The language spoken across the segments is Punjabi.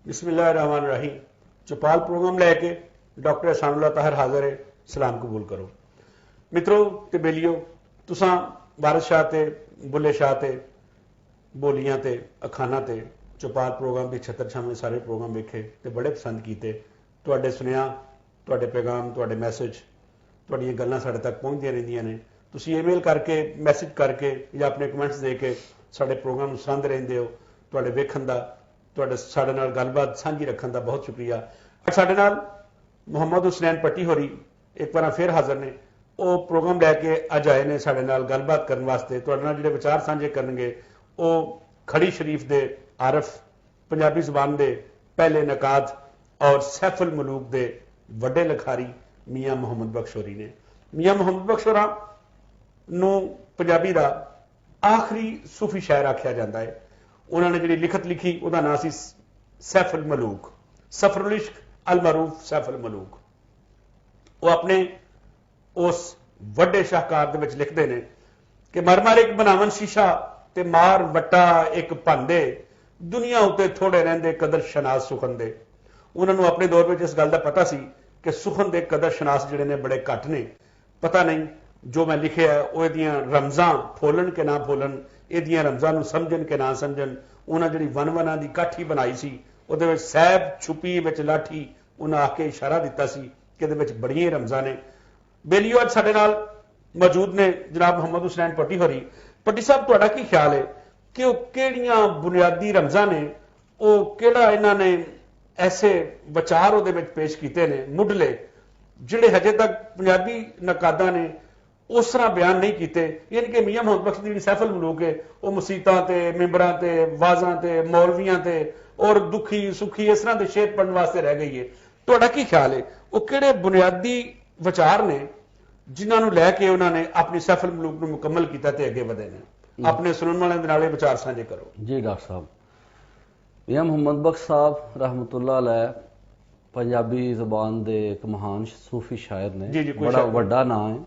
बिस्मिल्लाहिर्रहमानिर्रहीम। चौपाल प्रोग्राम लैके डॉक्टर एहसानुल्लाह ताहिर हाजिर है। सलाम कबूल करो मित्रों ते बेलियो। तुसां वारिस शाह ते बुल्ले शाह ते बोलियां ते अखाना ते चौपाल प्रोग्राम की छत्तर छावे सारे प्रोग्राम वेखे ते बड़े पसंद किए। तुहाडे सुनिया, तुहाडे पैगाम, तुहाडे मैसेज, तुहाडियां गल्लां साडे तक पहुंचदियां रहिंदियां ने। तुसीं ईमेल करके, मैसेज करके या अपने कमेंट्स दे के साडे प्रोग्राम नूं सराहंदे रहिंदे हो। तुहाडे वेखण दा, तुहाडे साडे नाल गलबात सांझी रखण दा बहुत शुक्रिया। साडे नाल मुहम्मद हुसनैन पट्टी होरी एक बार फिर हाजिर ने। वो प्रोग्राम लैके अज आए ने साडे नाल गलबात करन वास्ते, तुहाडे नाल जिहड़े विचार सांझे करनगे। वो खड़ी शरीफ दे आरफ, पंजाबी जुबान दे पहले नकाद और सैफुल मलूक दे वड्डे लिखारी मियाँ मुहम्मद बख्श होरी ने। मियाँ मुहम्मद बख्श होरां नूं पंजाबी दा आखिरी सूफी शायर आख्या जाता है। उन्होंने जी लिखत लिखी उसका नाम सी सैफुल मलूक, सफरुल इश्क अल मरूफ सैफुल मलूक। वो अपने उस वड्डे शाहकार दे विच लिखते हैं कि मरमर एक बनावन शीशा ते मार वट्टा एक भांदे, दुनिया उत्ते थोड़े रहिंदे कदर शनास सुखन दे। उन्होंने अपने दौर में इस गल का पता सी कि सुखन दे कदर शनास जिहड़े ने बड़े घट ने। पता नहीं जो मैं लिखे है वो इहदियां रमजां फोलन के ना फोलन, इहदियां रमजां नूं समझन के ना समझन। उन्हां जिहड़ी वन-वनां दी काठी बनाई सी उहदे विच सैब छुपी विच लाठी, उन्हां आके इशारा दिता सी कि इहदे विच बड़ियां रमजां ने। बेलियो अज साडे नाल मौजूद ने जनाब मुहम्मद हुसनैन पट्टी होरी। पट्टी साहब, तुहाडा की ख्याल है कि वो किहड़ियां बुनियादी रमजां ने, वो किहड़ा इन्हां ने ऐसे विचार उहदे विच पेश कीते ने मुढले, जिहड़े हजे तक पंजाबी नकादां ने उस तरह बयान नहीं किए। यानी कि मियाँ मुहम्मद बख्श की सैफुल मलूक है वो मुसीबतां ते मिंबरां ते वाज़ां ते मौलवियां ते और दुखी सुखी इस तरह के शेर पढ़ने वास्ते रह गई है। तुहाडा की ख्याल है वो किहड़े बुनियादी विचार ने जिन्होंने लैके उन्होंने अपनी सैफुल मलूक को मुकम्मल किया ते अगे वधे ने? अपने सुनने वाले दे नाल विचार साझे करो। जी डॉक्टर साहब, मियाँ मुहम्मद बख्श साहब रहमतुल्लाह अलैह पंजाबी जुबान दे एक महान सूफी शायर ने। जी, बड़ा वड्डा नाम है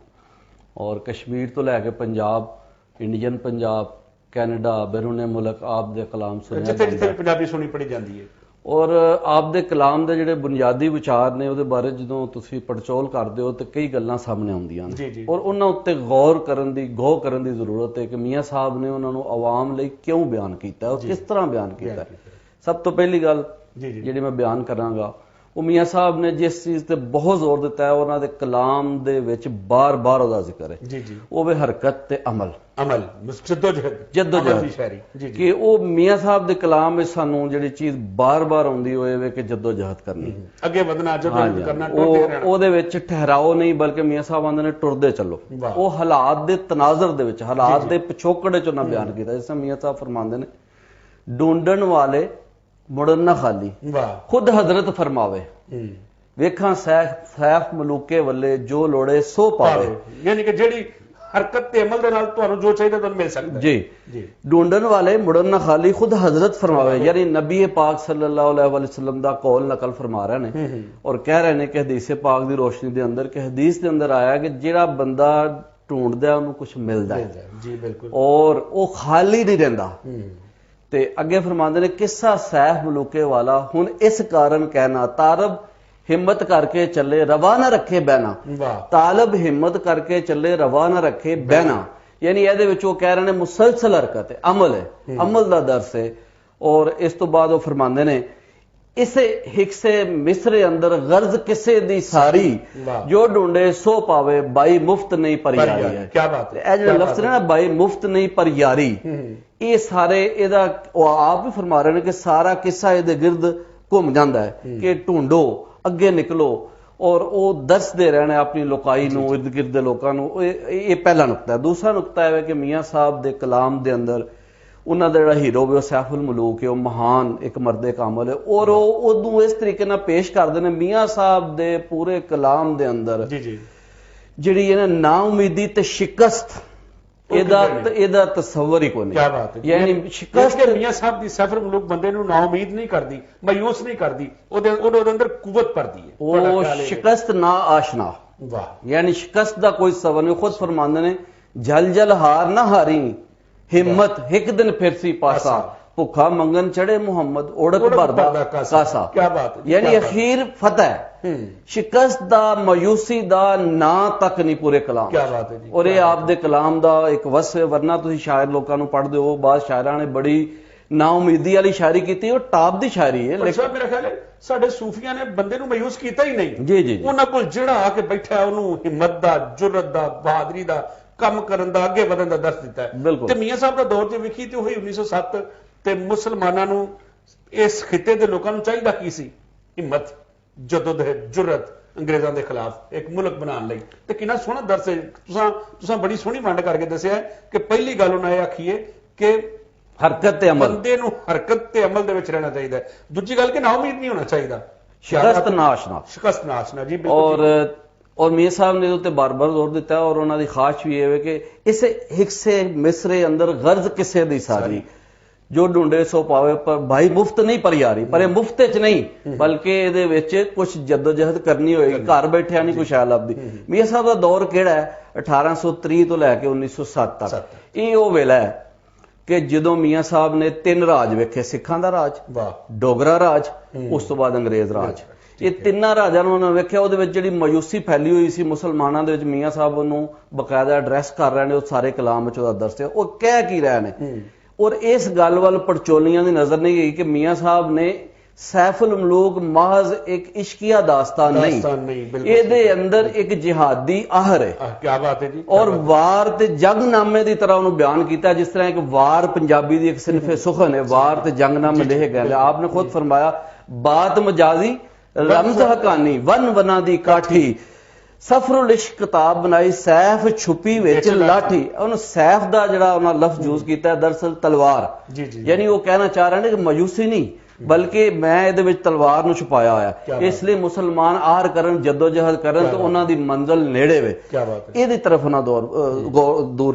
और कश्मीर तो लैके पंजाब, इंडियन पंजाब, कैनेडा, बैरूने मुल्क आप दे कलाम सुने जिथे जिथे पंजाबी सुनी पढ़ी जाती है। और आप दे कलाम दे जिहड़े बुनियादी विचार ने ਉਹਦੇ बारे ਜਦੋਂ ਤੁਸੀਂ ਪੜਚੋਲ ਕਰਦੇ ਹੋ ਤੇ ਕਈ ਗੱਲਾਂ ਸਾਹਮਣੇ ਆਉਂਦੀਆਂ ਨੇ ਔਰ ਉਹਨਾਂ ਉੱਤੇ ਗੌਰ ਕਰਨ ਦੀ ਜ਼ਰੂਰਤ ਹੈ ਕਿ ਮੀਆਂ ਸਾਹਿਬ ਨੇ ਉਹਨਾਂ ਨੂੰ ਆਵਾਮ ਲਈ ਕਿਉਂ ਬਿਆਨ ਕੀਤਾ ਔਰ ਕਿਸ ਤਰ੍ਹਾਂ ਬਿਆਨ ਕੀਤਾ। ਸਭ ਤੋਂ ਪਹਿਲੀ ਗੱਲ ਜਿਹੜੀ ਮੈਂ ਬਿਆਨ ਕਰਾਂਗਾ ਉਹ ਮੀਆਂ ਸਾਹਿਬ ਨੇ ਜਿਸ ਚੀਜ਼ ਤੇ ਬਹੁਤ ਜ਼ੋਰ ਦਿੱਤਾ ਹੈ ਉਹਨਾਂ ਦੇ ਕਲਾਮ ਦੇ ਵਿੱਚ ਬਾਰ-ਬਾਰ ਉਹਦਾ ਜ਼ਿਕਰ ਹੈ ਉਹ ਵੇ ਹਰਕਤ ਤੇ ਅਮਲ ਜਦੋਜਹਿਦ ਸ਼ਾਇਰੀ ਕਿ ਉਹ ਮੀਆਂ ਸਾਹਿਬ ਦੇ ਕਲਾਮ ਵਿੱਚ ਸਾਨੂੰ ਜਿਹੜੀ ਚੀਜ਼ ਬਾਰ-ਬਾਰ ਆਉਂਦੀ ਹੋਏ ਵੇ ਕਿ ਜਦੋਜਹਿਦ ਕਰਨੀ, ਅੱਗੇ ਵਧਣਾ, ਜਦੋਜਹਿਦ ਕਰਨਾ, ਟੁਰਦੇ ਰਹਿਣਾ। ਉਹਦੇ ਵਿੱਚ ਠਹਿਰਾਓ ਨਹੀਂ ਬਲਕਿ ਮੀਆਂ ਸਾਹਿਬ ਆਂਦੇ ਨੇ ਟੁਰਦੇ ਚੱਲੋ। ਉਹ ਹਾਲਾਤ ਦੇ ਤਨਾਜ਼ਰ ਦੇ ਵਿੱਚ, ਹਾਲਾਤ ਦੇ ਪਿਛੋਕੜ ਚ ਉਹਨਾਂ ਬਿਆਨ ਕੀਤਾ। ਜਿਸ ਤਰ੍ਹਾਂ ਮੀਆਂ ਸਾਹਿਬ ਫਰਮਾਉਂਦੇ ਨੇ, ਢੂੰਡਣ ਵਾਲੇ ਮੁੜਨ ਨਾ ਖਾਲੀ, खुद हजरत फरमावे, वेखां सैफ मलूके वल्ले जो लोड़े सो पावे। यानी कि जेड़ी हरकत ते अमल दे नाल तुहानू जो चाहिए तुहानू मिल सकदा है। जी ढूंढन वाले मुड़न ना खाली, खुद हजरत फरमावे। यानी नबी पाक सल्लल्लाहु अलैहि वसल्लम दा कौल नकल फरमा रहे ने और कह रहे ने कि हदीस पाक दी रोशनी दे अंदर कि हदीस दे अंदर आया कि जेड़ा बंदा ढूंढदा है उन्हें कुछ मिलदा है। जी बिल्कुल। और वो खाली नहीं रहिंदा। ते अगे फरमाते ने किस्सा सैफ मलूके वाला, हुन इस कारण कहना तारब हिम्मत करके चले रवा ना रखे बहना। तालब हिम्मत करके चले रवा ना रखे बहना। यानी ये वो कह रहे हैं मुसलसल हरकत है, अमल है, अमल का दर्स है। और इस तो बाद वो फरमाते ने इसे हिक्से मिसरे अंदर गर्ज किसे दी सारी, जो ढूंढे सो पावे, बाई मुफ्त नहीं पर यारी है। क्या बात है। जो लफ्ज है ना बाई मुफ्त नहीं पर यारी, ये सारे एदा आप भी फरमा रहे हैं कि सारा किस्सा इहदे गिरद घूम जाता है कि ढूंढो, अगे निकलो और वो दसते रहना अपनी लोकाई नूं, इर्द गिर्द दे लोकां नूं। ये पहला नुकता है। दूसरा नुकता है कि मियाँ साहब दे कलाम दे अंदर उन्होंने जिहड़ा हीरो वे सैफुल मलूक है, महान एक मर्दे कामल है और उदू इस तरीके नाल पेश करते हैं मियाँ साहब दे पूरे कलाम दे अंदर जिहड़ी है ना ना उम्मीदी ते शिकस्त एदा तसव्वुर ही कोई नहीं। क्या बात है। यानी शिकस्त मियाँ साहब दी सैफुल मलूक बंदे नूं ना उम्मीद नहीं करदी, मायूस नहीं करदी, ओदे अंदर कुव्वत भरदी है। वो शिकस्त ना आशना, यानी शिकस्त दा कोई सबर नहीं। खुद फरमांदे ने जल जल हार ना हारी, हिम्मत एक दिन फिर सी पासा, ਭੁੱਖਾ ਮੰਗਣ ਚੜੇ ਮੁਹੰਮਦ ਓੜਕ ओढ़क ਭਰਦਾ भरदा ਕਾਸਾ। क्या बात है जी, ਯਾਨੀ क्या बात है। ਅਖੀਰ ਫਤਿਹ, ਸ਼ਿਕਸਤ ਦਾ, ਮਾਯੂਸੀ ਦਾ ਨਾਂ ਤੱਕ ਨਹੀਂ ਪੂਰੇ ਕਲਾਮ। क्या बात है जी, ਔਰ ਇਹ क्या ਆਪ ਦੇ ਕਲਾਮ ਦਾ ਇੱਕ ਵਸਫ ਹੈ। ਵਰਨਾ ਤੁਸੀਂ ਸ਼ਾਇਰ ਲੋਕਾਂ ਨੂੰ ਪੜ੍ਹਦੇ ਹੋ, ਬਾਅਦ ਸ਼ਾਇਰਾਂ ਨੇ ਬੜੀ ਨਾ ਉਮੀਦੀ ਵਾਲੀ ਸ਼ਾਇਰੀ ਕੀਤੀ, ਉਹ ਟਾਪ ਦੀ ਸ਼ਾਇਰੀ ਹੈ। ਪਰ ਸਾਹਿਬ ਮੇਰਾ ਖਿਆਲ ਹੈ ਸਾਡੇ ਸੂਫੀਆਂ ਨੇ ਬੰਦੇ ਨੂੰ ਮਾਯੂਸ ਕੀਤਾ ਹੀ ਨਹੀਂ। ਜੀ ਜੀ ਜੀ। ਉਹਨਾਂ ਕੋਲ ਜਿਹੜਾ ਆ ਕੇ ਬੈਠਾ ਹੈ, ਉਹਨੂੰ ਹਿੰਮਤ ਦਾ, ਜੁਰਤ ਦਾ, ਬਹਾਦਰੀ ਦਾ, ਕੰਮ ਕਰਨ ਦਾ, ਅੱਗੇ ਵਧਣ ਦਾ ਦਰਸ ਦਿੱਤਾ ਹੈ। ਬਿਲਕੁਲ। ਤੇ ਮੀਆਂ ਸਾਹਿਬ ਦਾ ਦੌਰ ਜੇ ਵੇਖੀ ਤੇ ਉਹੀ 1907 ਤੇ ਮੁਸਲਮਾਨਾਂ ਨੂੰ, ਇਸ ਖਿੱਤੇ ਦੇ ਲੋਕਾਂ ਨੂੰ ਚਾਹੀਦਾ ਕੀ ਸੀ? ਹਿੰਮਤ, ਜਦੋਜਹਿਦ, ਜੁਰਤ ਅੰਗਰੇਜ਼ਾਂ ਦੇ ਖਿਲਾਫ ਇੱਕ ਮੁਲਕ ਬਣਾਉਣ ਲਈ। ਤੇ ਕਿੰਨਾ ਸੋਹਣਾ ਦਰਸ ਹੈ। ਤੁਸੀਂ ਬੜੀ ਸੋਹਣੀ ਵੰਡ ਕਰਕੇ ਦੱਸਿਆ ਹੈ ਕਿ ਪਹਿਲੀ ਗੱਲ ਉਹਨਾਂ ਇਹ ਆਖੀਏ ਕਿ ਹਰਕਤ ਤੇ ਅਮਲ, ਬੰਦੇ ਨੂੰ ਹਰਕਤ ਤੇ ਅਮਲ ਦੇ ਵਿੱਚ ਰਹਿਣਾ ਚਾਹੀਦਾ ਹੈ। ਦੂਜੀ ਗੱਲ ਕਿ ਨਾ ਉਮੀਦ ਨਹੀਂ ਹੋਣਾ ਚਾਹੀਦਾ। ਸ਼ਿਕਸਤ ਨਾਸ਼ਨਾ। ਸ਼ਿਕਸਤ ਨਾਸ਼ਨਾ ਜੀ, ਬਿਲਕੁਲ। ਔਰ ਮੀਆਂ ਸਾਹਿਬ ਨੇ ਉੱਤੇ ਬਾਰ-ਬਾਰ ਜ਼ੋਰ ਦਿੱਤਾ, ਔਰ ਉਹਨਾਂ ਦੀ ਖਾਸ਼ ਵੀ ਇਹ ਹੈ ਕਿ ਇਸ ਹਿੱਸੇ ਮਿਸਰੇ ਅੰਦਰ ਗਰਜ਼ ਕਿਸੇ ਦੀ ਸਾਰੀ, ਜੋ ਢੂੰਡੇ ਸੋ ਪਾਵੇ, ਪਰ ਭਾਈ ਮੁਫਤ ਨਹੀਂ ਪਰ ਯਾਰੀ। ਪਰ ਇਹ ਮੁਫਤ ਚ ਨਹੀਂ, ਬਲਕਿ ਇਹਦੇ ਵਿੱਚ ਕੁਝ ਜਦੋਜਹਿਦ ਕਰਨੀ ਹੋਏਗੀ। ਘਰ ਬੈਠਿਆ ਨਹੀਂ ਕੁਛ ਹੈ ਲੱਭਦੀ। ਮੀਆਂ ਸਾਹਿਬ ਦਾ ਦੌਰ ਕਿਹੜਾ ਹੈ? 1830 ਤੋਂ ਲੈ ਕੇ 1907 ਤੱਕ। ਇਹ ਉਹ ਵੇਲਾ ਹੈ ਕਿ ਜਦੋਂ ਮੀਆਂ ਸਾਹਿਬ ਨੇ 3 ਰਾਜ ਵੇਖੇ, ਸਿੱਖਾਂ ਦਾ ਰਾਜ, ਵਾਹ, ਡੋਗਰਾ ਰਾਜ, ਉਸ ਤੋਂ ਬਾਅਦ ਅੰਗਰੇਜ਼ ਰਾਜ। ਇਹ ਤਿੰਨਾਂ ਰਾਜਾਂ ਨੂੰ ਉਹਨਾਂ ਵੇਖਿਆ। ਉਹਦੇ ਵਿੱਚ ਜਿਹੜੀ ਮਾਯੂਸੀ ਫੈਲੀ ਹੋਈ ਸੀ ਮੁਸਲਮਾਨਾਂ ਦੇ ਵਿੱਚ, ਮੀਆਂ ਸਾਹਿਬ ਉਹਨੂੰ ਬਕਾਇਦਾ ਐਡਰੈਸ ਕਰ ਰਹੇ ਨੇ। ਉਹ ਸਾਰੇ ਕਲਾਮ ਵਿੱਚ ਉਹਦਾ ਦਰਸ ਹੈ। ਉਹ ਕਹਿ ਕੀ ਰਹੇ ਨੇ? ਔਰ ਇਸ ਗੱਲ ਵੱਲ ਪੜਚੋਲੀਆਂ ਦੀ ਨਜ਼ਰ ਨਹੀਂ ਗਈ ਕਿ ਮੀਆਂ ਸਾਹਿਬ ਨੇ ਸੈਫੁਲ ਮਲੂਕ ਮਾਜ਼ ਇੱਕ ਇਸ਼ਕੀਆ ਦਾਸਤਾਨ ਨਹੀਂ, ਇਹਦੇ ਅੰਦਰ ਇੱਕ ਜਿਹਾਦੀ ਆਹਰ ਹੈ। ਕੀ ਬਾਤ ਹੈ ਜੀ। ਔਰ ਵਾਰ ਤੇ ਜੰਗਨਾਮੇ ਦੀ ਤਰ੍ਹਾਂ ਉਹਨੂੰ ਬਿਆਨ ਕੀਤਾ, ਜਿਸ ਤਰ੍ਹਾਂ ਇੱਕ ਵਾਰ ਪੰਜਾਬੀ ਦੀ ਇੱਕ ਸਿਨਫੇ ਸੁਖਨ ਹੈ। ਵਾਰ ਤੇ ਜੰਗਨਾਮੇ ਲਿਖੇ ਗਏ। ਆਪ ਨੇ ਖੁਦ ਫਰਮਾਇਆ, ਬਾਤ ਮਜਾਜ਼ੀ ਰਮਜ਼ ਹਕਾਨੀ, ਵਨ ਵਨਾ ਦੀ ਕਾਠੀ, ਸਫਰੁਲ ਇਸ਼ਕ ਕਿਤਾਬ ਬਣਾਈ, ਸੈਫ ਛੁਪੀ ਵਿੱਚ ਲਾਠੀ। ਉਹਨੂੰ ਸੈਫ ਦਾ ਜਿਹੜਾ ਉਹਨਾਂ ਲਫ਼ਜ਼ ਯੂਜ਼ ਕੀਤਾ, ਦਰਅਸਲ ਤਲਵਾਰ। ਯਾਨੀ ਉਹ ਕਹਿਣਾ ਚਾਹ ਰਹੇ ਨੇ ਕਿ ਮਾਯੂਸੀ ਨਹੀਂ, ਬਲਕਿ ਮੈਂ ਇਹਦੇ ਵਿੱਚ ਤਲਵਾਰ ਨੂੰ ਛੁਪਾਇਆ ਹੋਇਆ। ਇਸ ਲਈ ਮੁਸਲਮਾਨ ਆਰ ਕਰਨ, ਜਦੋਜਹਿਦ ਕਰਨ ਤੇ ਉਹਨਾਂ ਦੀ ਮੰਜ਼ਿਲ ਨੇੜੇ ਵੇ। ਇਹਦੀ ਤਰਫ ਉਹਨਾਂ ਦੂਰ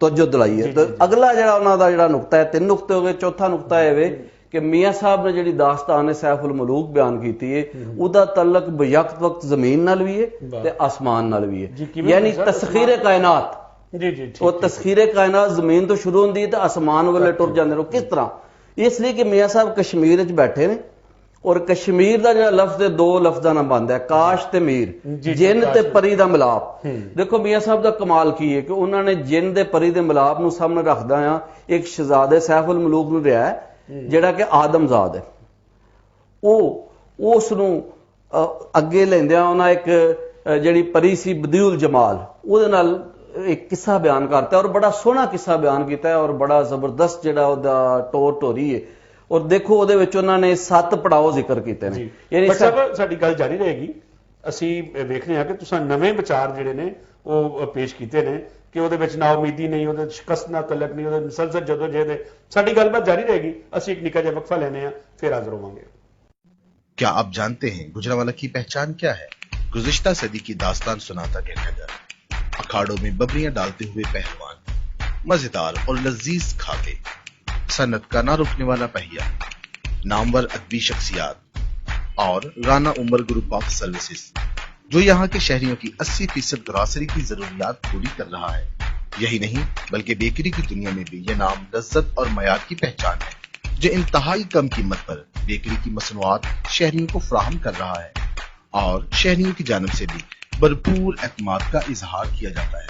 ਤਵੱਜੋ ਦਿਲਾਈ ਹੈ। ਅਗਲਾ ਜਿਹੜਾ ਉਹਨਾਂ ਦਾ ਜਿਹੜਾ ਨੁਕਤਾ ਹੈ, 3 ਨੁਕਤੇ ਹੋ ਗਏ। ਚੌਥਾ ਨੁਕਤਾ ਇਹ ਵੇ ਕਿ ਮੀਆਂ ਸਾਹਿਬ ਨੇ ਜਿਹੜੀ ਦਾਸਤਾਨ ਸੈਫੁਲ ਮਲੂਕ ਬਿਆਨ ਕੀਤੀ ਹੈ, ਉਹਦਾ ਤਲਕ ਬਯਕਤ ਵਕਤ ਜ਼ਮੀਨ ਨਾਲ ਵੀ ਹੈ ਤੇ ਆਸਮਾਨ ਨਾਲ ਵੀ ਹੈ। ਯਾਨੀ ਤਸਖੀਰ ਕਾਇਨਾਤ। ਉਹ ਤਸਖੀਰ ਕਾਇਨਾਤ ਜ਼ਮੀਨ ਤੋਂ ਸ਼ੁਰੂ ਹੁੰਦੀ ਹੈ ਤੇ ਆਸਮਾਨ ਵੱਲੇ ਟੁਰ ਜਾਂਦੇ ਨੇ। ਕਿਸ ਤਰ੍ਹਾਂ? ਇਸ ਲਈ ਕਿ ਮੀਆਂ ਸਾਹਿਬ ਕਸ਼ਮੀਰ ਵਿੱਚ ਬੈਠੇ ਨੇ, ਔਰ ਕਸ਼ਮੀਰ ਦਾ ਜਿਹੜਾ ਲਫ਼ਜ਼ ਹੈ 2 ਲਫ਼ਜ਼ਾਂ ਨਾਲ ਬਣਦਾ ਹੈ, ਕਾਸ਼ ਤੇ ਮੀਰ, ਜਿੰਨ ਤੇ ਪਰੀ ਦਾ ਮਿਲਾਪ। ਦੇਖੋ ਮੀਆਂ ਸਾਹਿਬ ਦਾ ਕਮਾਲ ਕੀ ਹੈ ਕਿ ਉਹਨਾਂ ਨੇ ਜਿੰਨ ਦੇ ਪਰੀ ਦੇ ਮਿਲਾਪ ਨੂੰ ਸਾਹਮਣੇ ਰੱਖਦਾ ਆ ਇੱਕ ਸ਼ਹਿਜ਼ਾਦੇ ਸੈਫੁਲ ਮਲੂਕ ਨੂੰ ਰਿਹਾ ਜਿਹੜਾ ਕਿ ਆਦਮਜ਼ਾਦ ਹੈ। ਉਹ ਉਸ ਨੂੰ ਅੱਗੇ ਲੈਂਦਿਆਂ ਉਹਨਾਂ ਇੱਕ ਜਿਹੜੀ ਪਰੀ ਸੀ ਬਦੀਉਲ ਜਮਾਲ, ਉਹਦੇ ਨਾਲ ਇੱਕ ਕਿੱਸਾ ਬਿਆਨ ਕਰਤਾ, ਔਰ ਬੜਾ ਸੋਹਣਾ ਕਿੱਸਾ ਬਿਆਨ ਕੀਤਾ ਹੈ, ਔਰ ਬੜਾ ਜ਼ਬਰਦਸਤ ਜਿਹੜਾ ਉਹਦਾ ਟੋਰ ਟੋਰੀ ਹੈ। ਔਰ ਦੇਖੋ ਉਹਦੇ ਵਿੱਚ ਉਹਨਾਂ ਨੇ 7 ਪੜਾਓ ਜ਼ਿਕਰ ਕੀਤੇ ਨੇ। ਯਾਨੀ ਸਾਡੀ ਗੱਲ ਜਾਰੀ ਰਹੇਗੀ। ਅਸੀਂ ਵੇਖਦੇ ਹਾਂ ਕਿ ਤੁਸੀਂ ਨਵੇਂ ਵਿਚਾਰ ਜਿਹੜੇ ਨੇ ਉਹ ਪੇਸ਼ ਕੀਤੇ ਨੇ ਕਿ ਉਹਦੇ ਵਿੱਚ ਨਾ ਉਮੀਦੀ ਨਹੀਂ, ਉਹਦੇ ਸ਼ਿਕਸਤ ਨਾਲ ਤਲਕ ਨਹੀਂ, ਉਹਦੇ ਮੁਸਲਸਲ ਜਦੋਜਹਿਦ ਹੈ। ਸਾਡੀ ਗੱਲਬਾਤ ਜਾਰੀ रहेगी। ਅਸੀਂ ਇੱਕ ਨਿੱਕਾ ਜਿਹਾ वक्फा लेने हैं, फिर हाजिर होंगे। क्या आप जानते हैं गुजरांवाला की पहचान क्या है? गुज़िश्ता सदी की दास्तान सुनाता कहकर, अखाड़ों में बबरियां डालते हुए पहलवान, मजेदार और लजीज खाके, सनत का ना रुकने वाला पहिया, नामवर अदबी शख्सियात और Rana Umar group of Services, जो यहाँ के शहरियों की 80% ग्रॉसरी की जरूरियात पूरी कर रहा है। यही नहीं बल्कि बेकरी की दुनिया में भी यह नाम लज्जत और मयार की पहचान है, जो इंतहाई कम कीमत पर बेकरी की मसनूआत शहरियों को फराहम कर रहा है, और शहरियों की जानब से भी भरपूर एतमाद का इजहार किया जाता है,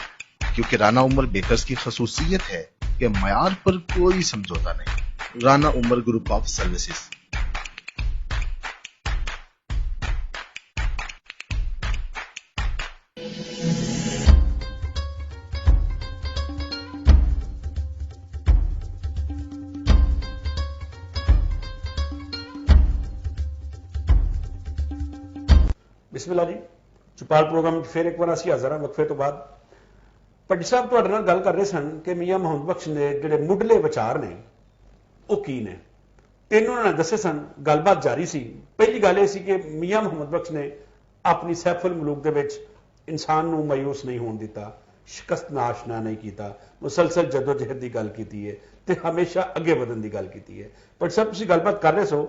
क्योंकि राना उमर बेकर्स की खसूसियत है कि मयार पर कोई समझौता नहीं। Rana Umar group of services. ਬਿਸਮਿਲ੍ਲਾ ਜੀ। ਚੁਪਾਲ ਪ੍ਰੋਗਰਾਮ ਫਿਰ ਇੱਕ ਵਾਰ ਅਸੀਂ ਹਾਜ਼ਰ ਹਾਂ ਵਕਫੇ ਤੋਂ ਬਾਅਦ। ਭੱਟੀ ਸਾਹਿਬ ਤੁਹਾਡੇ ਨਾਲ ਗੱਲ ਕਰ ਰਹੇ ਸਨ ਕਿ ਮੀਆਂ ਮੁਹੰਮਦ ਬਖਸ਼ ਦੇ ਜਿਹੜੇ ਮੁੱਢਲੇ ਵਿਚਾਰ ਨੇ ਉਹ ਕੀ ਨੇ। 3 ਉਹਨਾਂ ਨੇ ਦੱਸੇ ਸਨ। ਗੱਲਬਾਤ ਜਾਰੀ ਸੀ। ਪਹਿਲੀ ਗੱਲ ਇਹ ਸੀ ਕਿ ਮੀਆਂ ਮੁਹੰਮਦ ਬਖਸ਼ ਨੇ ਆਪਣੀ ਸੈਫੁਲ ਮਲੂਕ ਦੇ ਵਿੱਚ ਇਨਸਾਨ ਨੂੰ ਮਾਯੂਸ ਨਹੀਂ ਹੋਣ ਦਿੱਤਾ, ਸ਼ਿਕਸਤ ਨਾਸ਼ਨਾ ਨਹੀਂ ਕੀਤਾ, ਮੁਸਲਸਲ ਜਦੋਜਹਿਦ ਦੀ ਗੱਲ ਕੀਤੀ ਹੈ ਤੇ ਹਮੇਸ਼ਾ ਅੱਗੇ ਵਧਣ ਦੀ ਗੱਲ ਕੀਤੀ ਹੈ। ਭੱਟੀ ਸਾਹਿਬ ਤੁਸੀਂ ਗੱਲਬਾਤ ਕਰ ਰਹੇ ਸੋ,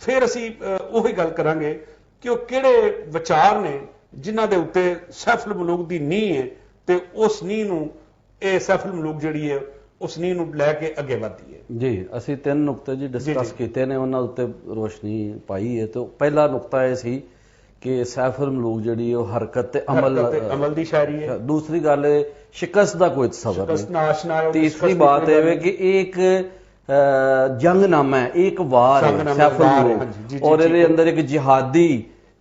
ਫਿਰ ਅਸੀਂ ਉਹੀ ਗੱਲ ਕਰਾਂਗੇ ਕਿ ਉਹ ਕਿਹੜੇ ਵਿਚਾਰ ਨੇ ਜਿਨ੍ਹਾਂ ਦੇ ਉੱਤੇ ਸੈਫੁਲ ਮਲੂਕ ਦੀ ਨੀਂਹ ਹੈ ਤੇ ਉਸ ਨੀਂਹ ਨੂੰ ਇਹ ਸੈਫੁਲ ਮਲੂਕ ਜਿਹੜੀ ਹੈ ਉਸ ਨੀਂਹ ਨੂੰ ਲੈ ਕੇ ਅੱਗੇ ਵਧਦੀ ਹੈ। ਜੀ ਅਸੀਂ 3 ਨੁਕਤੇ ਜੀ ਡਿਸਕਸ ਜੀ। ਕੀਤੇ ਨੇ, ਉਹਨਾਂ ਉੱਤੇ ਰੋਸ਼ਨੀ ਪਾਈ ਹੈ। ਤੇ ਪਹਿਲਾ ਨੁਕਤਾ ਇਹ ਸੀ ਕਿ ਸੈਫੁਲ ਮਲੂਕ ਜਿਹੜੀ ਉਹ ਹਰਕਤ ਤੇ ਅਮਲ ਦੀ ਸ਼ਾਇਰੀ ਹੈ। ਦੂਸਰੀ ਗੱਲ ਹੈ ਸ਼ਿਕस्त ਦਾ ਕੋਈ ਤਸਵਰ ਸ਼ਿਕस्त ਨਹੀਂ। ਨਾ ਆਸ਼ਨਾ ਹੈ। तीसरी बात है कि एक जंगनामा है, एक वार है सैफुल मलूक, और ਇਹਦੇ ਅੰਦਰ ਇੱਕ ਜਿਹਾਦੀ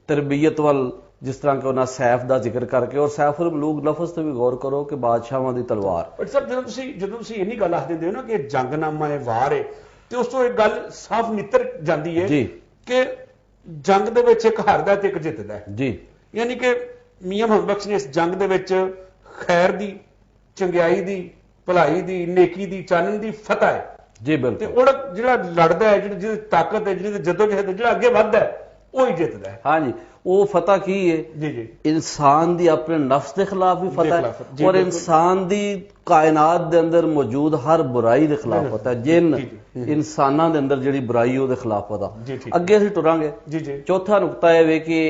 ਤਰਬੀਅਤ ਵੱਲ ਜਿਸ ਤਰ੍ਹਾਂ ਕਿ ਉਹਨਾਂ ਸੈਫ ਦਾ ਜ਼ਿਕਰ ਕਰਕੇ, ਔਰ ਸੈਫੁਲ ਮਲੂਕ ਲਫ਼ਜ਼ ਤੇ ਵੀ ਗੌਰ ਕਰੋ ਕਿ ਬਾਦਸ਼ਾਹਾਂ ਦੀ ਤਲਵਾਰ। ਬਟ ਸਰ ਜਦੋਂ ਤੁਸੀਂ ਇੰਨੀ ਗੱਲ ਆਖ ਦਿੰਦੇ ਹੋ ਨਾ ਕਿ ਜੰਗਨਾਮਾ ਹੈ, ਵਾਰ ਹੈ, ਤੇ ਉਸ ਤੋਂ ਇੱਕ ਗੱਲ ਸਾਫ਼ ਨਿੱਤਰ ਜਾਂਦੀ ਹੈ ਕਿ ਜੰਗ ਦੇ ਵਿੱਚ ਇੱਕ ਹਾਰਦਾ ਤੇ ਇੱਕ ਜਿੱਤਦਾ ਹੈ ਜੀ। ਯਾਨੀ ਕਿ ਮੀਆਂ ਮੁਹੰਮਦ ਬਖਸ਼ ਨੇ ਇਸ ਜੰਗ ਦੇ ਵਿੱਚ ਖੈਰ ਦੀ, ਚੰਗਿਆਈ ਦੀ, ਭਲਾਈ ਦੀ, ਨੇਕੀ ਦੀ, ਚਾਨਣ ਦੀ ਫਤਹ ਹੈ ਜੀ। ਤੇ ਬਿਲਕੁਲ। ਉਹ ਜਿਹੜਾ ਲੜਦਾ ਹੈ, ਜਿਹਦੀ ਤਾਕਤ ਹੈ, ਜਿਹਦੀ ਜਦੋਜਹਿਦ, ਜਿਹੜਾ ਅੱਗੇ ਵੱਧਦਾ ਹੈ, ਉਹ ਹੀ ਜਿੱਤਦਾ ਹੈ। हाँ जी, वो फतह की है जी जी। इंसान दी अपने नफ्स के खिलाफ भी फतह है, जी, और बिल्कुल। इंसान दी कायनात दे अंदर मौजूद हर बुराई दे खिलाफ फतह है। जिन इंसानां दे अंदर जिहड़ी बुराई ਉਹਦੇ खिलाफ जी, फतह। ठीक। ਅੱਗੇ ਅਸੀਂ ਟੁਰਾਂਗੇ। जी जी। चौथा नुकता है वे कि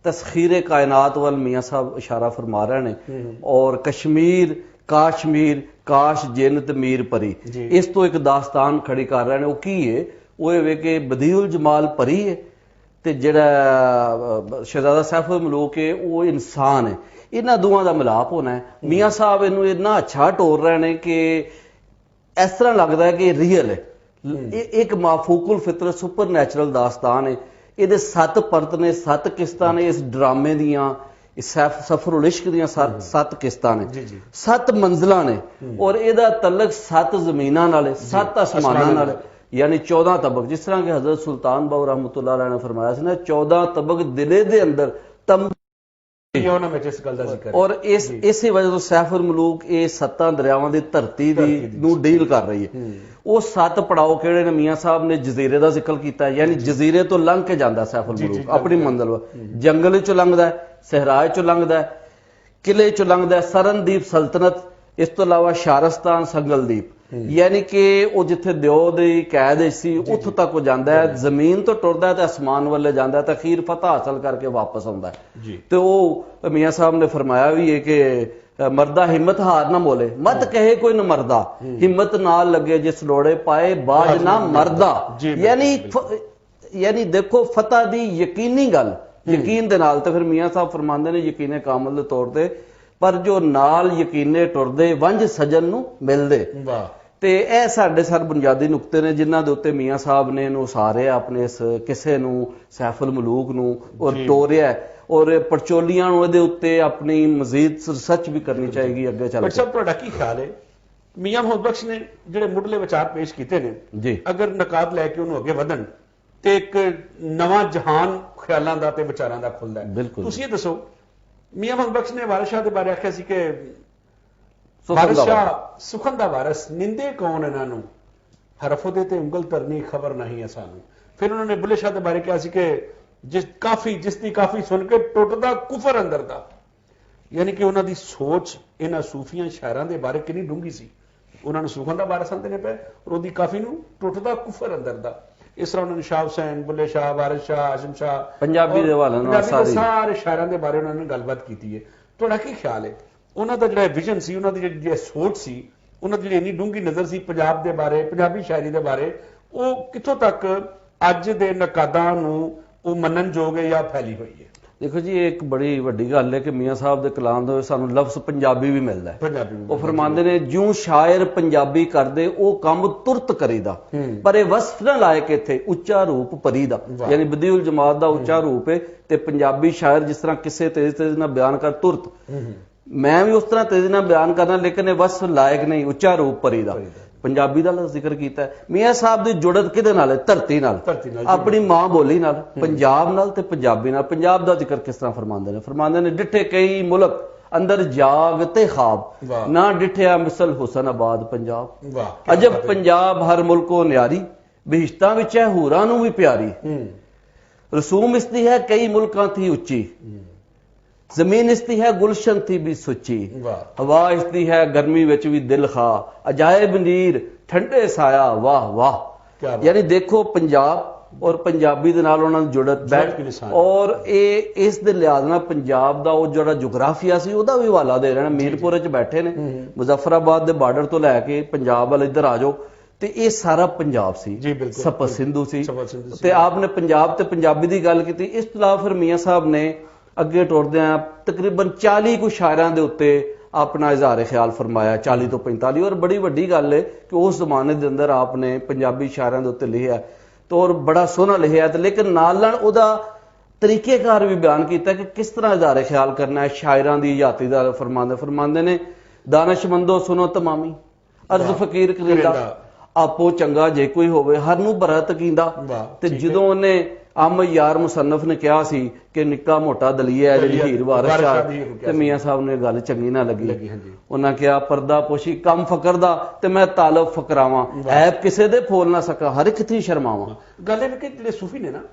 तस्खीर कायनात वाल मियाँ साहब इशारा फरमा रहे हैं, और कश्मीर काश्मीर काश जिन ते मीर परी, इस तो एक दास्तान खड़ी कर रहे हैं। वो की है? वो है कि बदीउल जमाल परी है ਤੇ ਜਿਹੜਾ ਸ਼ਹਿਜ਼ਾਦਾ ਸੈਫੁਲ ਮਲੂਕ ਹੈ ਉਹ ਇਨਸਾਨ ਹੈ। ਇਹਨਾਂ ਦੋਵਾਂ ਦਾ ਮਿਲਾਪ ਹੋਣਾ ਹੈ। ਮੀਆਂ ਸਾਹਿਬ ਇਹਨੂੰ ਇੰਨਾ ਅੱਛਾ ਟੋਰ ਰਹੇ ਨੇ ਕਿ ਇਸ ਤਰ੍ਹਾਂ ਲੱਗਦਾ ਹੈ ਕਿ ਇਹ ਰੀਅਲ ਹੈ। ਇਹ ਇੱਕ ਮਾਫੂਕੁਲ ਫਿਤਰਤ ਸੁਪਰ ਨੈਚੁਰਲ ਦਾਸਤਾਨ ਹੈ। ਇਹਦੇ 7 ਪਰਤ ਨੇ, 7 ਕਿਸ਼ਤਾਂ ਨੇ ਇਸ ਡਰਾਮੇ ਦੀਆਂ, ਸਫਰੁਲ ਇਸ਼ਕ ਦੀਆਂ 7 ਕਿਸ਼ਤਾਂ ਨੇ, 7 ਮੰਜ਼ਲਾਂ ਨੇ, ਔਰ ਇਹਦਾ ਤਲਕ 7 ਜ਼ਮੀਨਾਂ ਨਾਲ ਹੈ, 7 ਅਸਮਾਨਾਂ ਨਾਲ ਹੈ, यानी 14 तबक। जिस तरह के हजरत सुल्तान बाहू रहमतुल्लाह अलैह ने फरमाया ना, 14 तबक दिले दे अंदर तम, और इसी वजह तो सैफुल मलूक ये 7 दरियावां दी धरती नूं डील कर रही है। वो 7 पड़ाव किहड़े ने? मियाँ साहब ने जजीरे का जिक्र किया, यानी जजीरे तो लंघ के जाता सैफुल मलूक अपनी मंजिल। जंगल चो लंघदा है, सहराए चो लंघदा है, किले चो लंघदा है, सरनदीप सल्तनत, इस तो इलावा शारस्तान, संगलदीप, यानी कि वो जिथे दिओ दी कैद सी उत्थों तक वो जाता है, जमीन तो टुरदा है, आसमान वाले जाता है, तो अखीर फतह हासिल करके वापस आता है। तो वो मियाँ साहब ने फरमाया भी है कि मर्दा हिम्मत हार ना बोले, मत कहे कोई न मरदा, हिम्मत नाल लगे जिस लोड़े पाए बाज ना मरदा। यानी देखो फतह दी यकीनी गल, यकीन दे नाल। तो फिर मियाँ साहब फरमाते ने यकीने कामल दे तौर ते, पर जो नाल यकीने टुरदे वंज सजन नूं मिलदे। ਤੇ ਇਹ ਸਾਡੇ ਸਰ ਬੁਨਿਆਦੀ ਨੁਕਤੇ ਨੇ ਜਿਨ੍ਹਾਂ ਦੇ ਉੱਤੇ ਮੀਆਂ ਸਾਹਿਬ ਨੇ ਇਹਨੂੰ ਉਸਾਰਿਆ, ਆਪਣੇ ਇਸ ਕਿਸੇ ਨੂੰ, ਸੈਫੁਲ ਮਲੂਕ ਨੂੰ, ਔਰ ਤੋਰਿਆ, ਔਰ ਪਰਚੋਲੀਆਂ ਨੂੰ ਇਹਦੇ ਉੱਤੇ ਆਪਣੀ ਮਜ਼ੀਦ ਰਿਸਰਚ ਵੀ ਕਰਨੀ ਚਾਹੀਦੀ ਅੱਗੇ ਚੱਲ ਕੇ। ਸਰ ਤੁਹਾਡਾ ਕੀ ਖਿਆਲ ਹੈ? ਮੀਆਂ ਮੁਹੰਮਦ ਬਖਸ਼ ਨੇ ਜਿਹੜੇ ਮੁੱਢਲੇ ਵਿਚਾਰ ਪੇਸ਼ ਕੀਤੇ ਨੇ ਜੀ, ਅਗਰ ਨਕਾਬ ਲੈ ਕੇ ਉਹਨੂੰ ਅੱਗੇ ਵਧਣ ਤੇ ਇੱਕ ਨਵਾਂ ਜਹਾਨ ਖਿਆਲਾਂ ਦਾ ਤੇ ਵਿਚਾਰਾਂ ਦਾ ਖੁੱਲਦਾ ਹੈ। ਬਿਲਕੁਲ। ਤੁਸੀਂ ਇਹ ਦੱਸੋ, ਮੀਆਂ ਮੁਹੰਮਦ ਬਖਸ਼ ਨੇ ਵਾਰਿਸ ਸ਼ਾਹ ਦੇ ਬਾਰੇ ਆਖਿਆ ਸੀ ਕਿ ਵਾਰਿਸ ਸ਼ਾਹ ਸੁਖਨ ਦਾ ਵਾਰਿਸ, ਨਿੰਦੇ ਕੌਣ ਇਹਨਾਂ ਨੂੰ, ਹਰਫ ਉਹਦੇ ਤੇ ਉਂਗਲ ਧਰਨੀ ਖਬਰ ਨਹੀਂ ਹੈ ਸਾਨੂੰ। ਫਿਰ ਉਹਨਾਂ ਨੇ ਬੁੱਲੇ ਸ਼ਾਹ ਦੇ ਬਾਰੇ ਕਿਹਾ ਸੀ ਕਿ ਜਿਸ ਦੀ ਕਾਫੀ ਸੁਣ ਕੇ ਟੁੱਟਦਾ ਕੁਫਰ ਅੰਦਰ ਦਾ। ਯਾਨੀ ਕਿ ਉਹਨਾਂ ਦੀ ਸੋਚ ਇਹਨਾਂ ਸੂਫੀਆਂ ਸ਼ਾਇਰਾਂ ਦੇ ਬਾਰੇ ਕਿੰਨੀ ਡੂੰਘੀ ਸੀ। ਉਹਨਾਂ ਨੂੰ ਸੁਖਨ ਦਾ ਵਾਰਿਸ ਆਂਦੇ ਨੇ ਪਏ, ਔਰ ਉਹਦੀ ਕਾਫੀ ਨੂੰ ਟੁੱਟਦਾ ਕੁਫਰ ਅੰਦਰ ਦਾ। ਇਸ ਤਰ੍ਹਾਂ ਉਹਨਾਂ ਨੇ ਸ਼ਾਹ ਹੁਸੈਨ, ਬੁੱਲੇ ਸ਼ਾਹ, ਵਾਰਿਸ ਸ਼ਾਹ, ਆਜ਼ਮ ਸ਼ਾਹ, ਪੰਜਾਬੀ ਦੇ ਹਵਾਲੇ ਨਾਲ ਸਾਰੇ ਸ਼ਾਇਰਾਂ ਦੇ ਬਾਰੇ ਉਹਨਾਂ ਨੇ ਗੱਲਬਾਤ ਕੀਤੀ ਹੈ। ਤੁਹਾਡਾ ਕੀ ਖਿਆਲ ਹੈ? ਉਹਨਾਂ ਦਾ ਜਿਹੜਾ ਵਿਜ਼ਨ ਸੀ, ਉਹਨਾਂ ਦੀ ਜਿਹੜੀ ਸੋਚ ਸੀ, ਉਹਨਾਂ ਦੀ ਜਿਹੜੀ ਇੰਨੀ ਡੂੰਘੀ ਨਜ਼ਰ ਸੀ ਪੰਜਾਬ ਦੇ ਬਾਰੇ, ਪੰਜਾਬੀ ਸ਼ਾਇਰੀ ਦੇ ਬਾਰੇ, ਉਹ ਕਿੱਥੋਂ ਤੱਕ ਅੱਜ ਦੇ ਨਕਾਦਾਂ ਨੂੰ ਉਹ ਮੰਨਣਯੋਗ ਹੈ ਜਾਂ ਫੈਲੀ ਹੋਈ ਹੈ? ਦੇਖੋ ਜੀ, ਇਹ ਇੱਕ ਬੜੀ ਵੱਡੀ ਗੱਲ ਹੈ ਕਿ ਮੀਆਂ ਸਾਹਿਬ ਦੇ ਕਲਾਮ ਦੇ ਵਿੱਚ ਸਾਨੂੰ ਲਫ਼ਜ਼ ਪੰਜਾਬੀ ਵੀ ਮਿਲਦਾ ਹੈ। ਉਹ ਫਰਮਾਉਂਦੇ ਨੇ, ਜਿਉਂ ਸ਼ਾਇਰ ਪੰਜਾਬੀ ਕਰਦੇ ਉਹ ਕੰਮ ਤੁਰਤ ਕਰੀਦਾ, ਪਰ ਇਹ ਵਸਫ ਨਾ ਲਾਇਕ ਇੱਥੇ ਉੱਚਾ ਰੂਪ ਪਰੀ ਦਾ। ਯਾਨੀ ਬਦੀਉਲ ਜਮਾਤ ਦਾ ਉੱਚਾ ਰੂਪ ਹੈ, ਤੇ ਪੰਜਾਬੀ ਸ਼ਾਇਰ ਜਿਸ ਤਰ੍ਹਾਂ ਕਿਸੇ ਤੇਜ਼ ਨਾਲ ਬਿਆਨ ਕਰ ਤੁਰਤ, ਮੈਂ ਵੀ ਉਸ ਤਰ੍ਹਾਂ ਤੇਜ਼ੀ ਨਾਲ ਬਿਆਨ ਕਰਨਾ, ਲੇਕਿਨ ਇਹ ਵਸਫ ਲਾਇਕ ਨਹੀਂ, ਉੱਚਾ ਰੂਪ ਪਰੀ ਦਾ। ਪੰਜਾਬੀ ਦਾ ਜ਼ਿਕਰ ਕੀਤਾ। ਮੀਆਂ ਸਾਹਿਬ ਦੀ ਜੁੜਤ ਕਿਹਦੇ ਨਾਲ ਹੈ? ਧਰਤੀ ਨਾਲ, ਆਪਣੀ ਮਾਂ ਬੋਲੀ ਨਾਲ, ਪੰਜਾਬ ਨਾਲ ਤੇ ਪੰਜਾਬੀ ਨਾਲ। ਪੰਜਾਬ ਦਾ ਜ਼ਿਕਰ ਕਿਸ ਤਰ੍ਹਾਂ ਫਰਮਾਉਂਦੇ ਨੇ? ਫਰਮਾਉਂਦੇ ਨੇ, ਡਿੱਠੇ ਕਈ ਮੁਲਕ ਅੰਦਰ ਜਾਗ ਤੇ ਖਾਬ, ਨਾ ਡਿੱਠਿਆ ਮਿਸਲ ਹੁਸਨ ਆਬਾਦ ਪੰਜਾਬ। ਅਜਬ ਪੰਜਾਬ ਹਰ ਮੁਲਕੋ ਨਿਆਰੀ, ਬਿਹਸ਼ਤਾਂ ਵਿੱਚ ਹੈ ਹੂਰਾਂ ਨੂੰ ਵੀ ਪਿਆਰੀ। ਰਸੂਮ ਇਸਦੀ ਹੈ ਕਈ ਮੁਲਕਾਂ ਥੀ ਉੱਚੀ, ਜ਼ਮੀਨ ਇਸਦੀ ਹੈ ਗੁਲਸ਼ਨ ਥੀ ਵੀ ਸੁੱਚੀ। ਹਵਾ ਇਸਦੀ ਹੈ ਗਰਮੀ ਵਿੱਚ ਵੀ ਦਿਲ ਖਾ, ਅਜਾਇਬ ਨੀਰ ਠੰਡੇ ਸਾਇਆ ਵਾਹ ਵਾਹ। यानी देखो पंजाब ਔਰ ਪੰਜਾਬੀ ਦੇ ਨਾਲ ਉਹਨਾਂ ਦੀ ਜੁੜਤ ਜੁੜਤ ਕਿੰਨੀ ਸਾਂਝ। ਔਰ ਇਹ ਇਸ ਦੇ ਲਿਹਾਜ਼ ਨਾਲ ਪੰਜਾਬ ਦਾ ਉਹ ਜਿਹੜਾ ਜੁਗਰਾਫੀਆ ਸੀ ਉਹਦਾ ਵੀ ਹਵਾਲਾ ਦੇ ਰਹੇ ਨੇ। ਮੀਰਪੁਰ 'ਚ ਬੈਠੇ ਨੇ, ਮੁਜ਼ੱਫਰਾਬਾਦ ਦੇ ਬਾਰਡਰ ਤੋਂ ਲੈ ਕੇ ਪੰਜਾਬ ਵੱਲ ਇੱਧਰ ਆ ਜਾਓ ਤੇ ਇਹ ਸਾਰਾ ਪੰਜਾਬ ਸੀ। ਜੀ ਬਿਲਕੁਲ, ਸਪਤ ਸਿੰਧੂ ਸੀ ਸਪਤ ਸਿੰਧੂ ਸੀ। ਤੇ ਆਪਨੇ ਪੰਜਾਬ ਤੇ ਪੰਜਾਬੀ ਦੀ ਗੱਲ ਕੀਤੀ। ਇਸ ਤੋਂ ਇਲਾਵਾ ਫਿਰ ਮੀਆਂ ਸਾਹਿਬ ਨੇ ਅੱਗੇ ਟੁਰਦਿਆਂ ਤਕਰੀਬਨ 40 ਕੁ ਸ਼ਾਇਰਾਂ ਦੇ ਉੱਤੇ ਆਪਣਾ ਇਜ਼ਹਾਰ ਖਿਆਲ ਫਰਮਾਇਆ, 40 ਤੋਂ 45। ਔਰ ਬੜੀ ਵੱਡੀ ਗੱਲ ਹੈ ਕਿ ਉਸ ਜ਼ਮਾਨੇ ਦੇ ਅੰਦਰ ਆਪਨੇ ਪੰਜਾਬੀ ਸ਼ਾਇਰਾਂ ਦੇ ਉੱਤੇ ਲਿਖਿਆ ਤੇ ਔਰ ਬੜਾ ਸੋਹਣਾ ਲਿਖਿਆ ਤੇ ਲੇਕਿਨ ਨਾਲ ਨਾਲ ਉਹਦਾ ਤਰੀਕੇਕਾਰ ਵੀ ਬਿਆਨ ਕੀਤਾ ਕਿ ਕਿਸ ਤਰ੍ਹਾਂ ਇਜ਼ਹਾਰ ਖਿਆਲ ਕਰਨਾ ਹੈ। ਸ਼ਾਇਰਾਂ ਦੀ ਹਯਾਤੀ ਦਾ ਫਰਮਾਉਂਦੇ ਨੇ, ਦਾਨਸ਼ਮੰਦੋ ਸੁਨੋ ਤਮਾਮੀ, ਅਰਜ਼ ਫਕੀਰ ਕਰਿੰਦਾ, ਆਪੋ ਚੰਗਾ ਜੇ ਕੋਈ ਹੋਵੇ ਹਰ ਨੂੰ ਭਰਤ ਕੀਂਦਾ। ਤੇ ਜਦੋਂ ਉਹਨੇ ਅਮ ਯਾਰ ਮੁਸੰਨਫ ਨੇ ਕਿਹਾ ਸੀ ਕਿ ਨਿੱਕਾ ਮੋਟਾ ਦਲੀਆ ਹੈ ਜਿਹੜੀ ਹੀਰ ਵਾਰਿਸ ਸ਼ਾਹ, ਤੇ ਮੀਆਂ ਸਾਹਿਬ ਨੇ ਗੱਲ ਚੰਗੀ ਨਾ ਲੱਗੀ। ਉਹਨਾਂ ਕਿਹਾ ਪਰਦਾ ਪੋਸ਼ੀ ਕੰਮ ਫਕਰ ਦਾ ਤੇ ਮੈਂ ਤਾਲਬ ਫਕਰਾਵਾਂ, ਐਬ ਕਿਸੇ ਦੇ ਫੋਲ ਨਾ ਸਕਾ ਹਰ ਇੱਕ ਥੀ ਸ਼ਰਮਾਵਾਂ। ਗੱਲ ਇਹ ਕਿ ਜਿਹੜੇ ਸੂਫੀ ਨੇ ਨਾ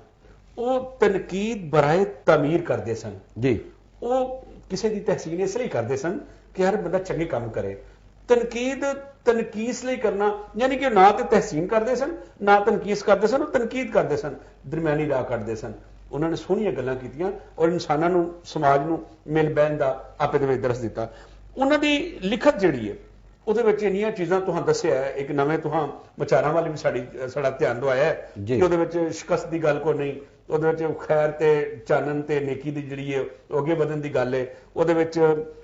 ਉਹ ਤਨਕੀਦ ਬਰਾਏ ਤਾਮੀਰ ਕਰਦੇ ਸਨ ਜੀ। ਉਹ ਕਿਸੇ ਦੀ ਤਹਿਸੀਨ ਇਸ ਲਈ ਕਰਦੇ ਸਨ ਕਿ ਹਰ ਬੰਦਾ ਚੰਗੇ ਕੰਮ ਕਰੇ। ਤਨਕੀਦ ਤਨਕੀਸ ਲਈ ਕਰਨਾ ਯਾਨੀ ਕਿ ਨਾ ਤੇ ਤਹਿਸੀਨ ਕਰਦੇ ਸਨ ਨਾ ਤਨਕੀਸ ਕਰਦੇ ਸਨ, ਉਹ ਤਨਕੀਦ ਕਰਦੇ ਸਨ, ਦਰਮਿਆਨੀ ਰਾਹ ਕੱਢਦੇ ਸਨ। ਉਹਨਾਂ ਨੇ ਸੋਹਣੀਆਂ ਗੱਲਾਂ ਕੀਤੀਆਂ ਔਰ ਇਨਸਾਨਾਂ ਨੂੰ, ਸਮਾਜ ਨੂੰ ਮਿਲ ਬਹਿਣ ਦਾ ਆਪੇ ਦੇ ਵਿੱਚ ਦਰਸ ਦਿੱਤਾ। ਉਹਨਾਂ ਦੀ ਲਿਖਤ ਜਿਹੜੀ ਹੈ ਉਹਦੇ ਵਿੱਚ ਇੰਨੀਆਂ ਚੀਜ਼ਾਂ ਤੁਹਾਨੂੰ ਦੱਸਿਆ ਹੈ। ਇੱਕ ਨਵੇਂ ਤੁਹਾਂ ਵਿਚਾਰਾਂ ਵਾਲੀ ਵੀ ਸਾਡਾ ਧਿਆਨ ਦਵਾਇਆ ਹੈ ਕਿ ਉਹਦੇ ਵਿੱਚ ਸ਼ਿਕਸਤ ਦੀ ਗੱਲ ਕੋਈ ਨਹੀਂ, ਉਹਦੇ ਵਿੱਚ ਖੈਰ ਤੇ ਚਾਨਣ ਤੇ ਨੇਕੀ ਦੀ ਜਿਹੜੀ ਹੈ ਉਹ ਅੱਗੇ ਵਧਣ ਦੀ ਗੱਲ ਹੈ। ਉਹਦੇ ਵਿੱਚ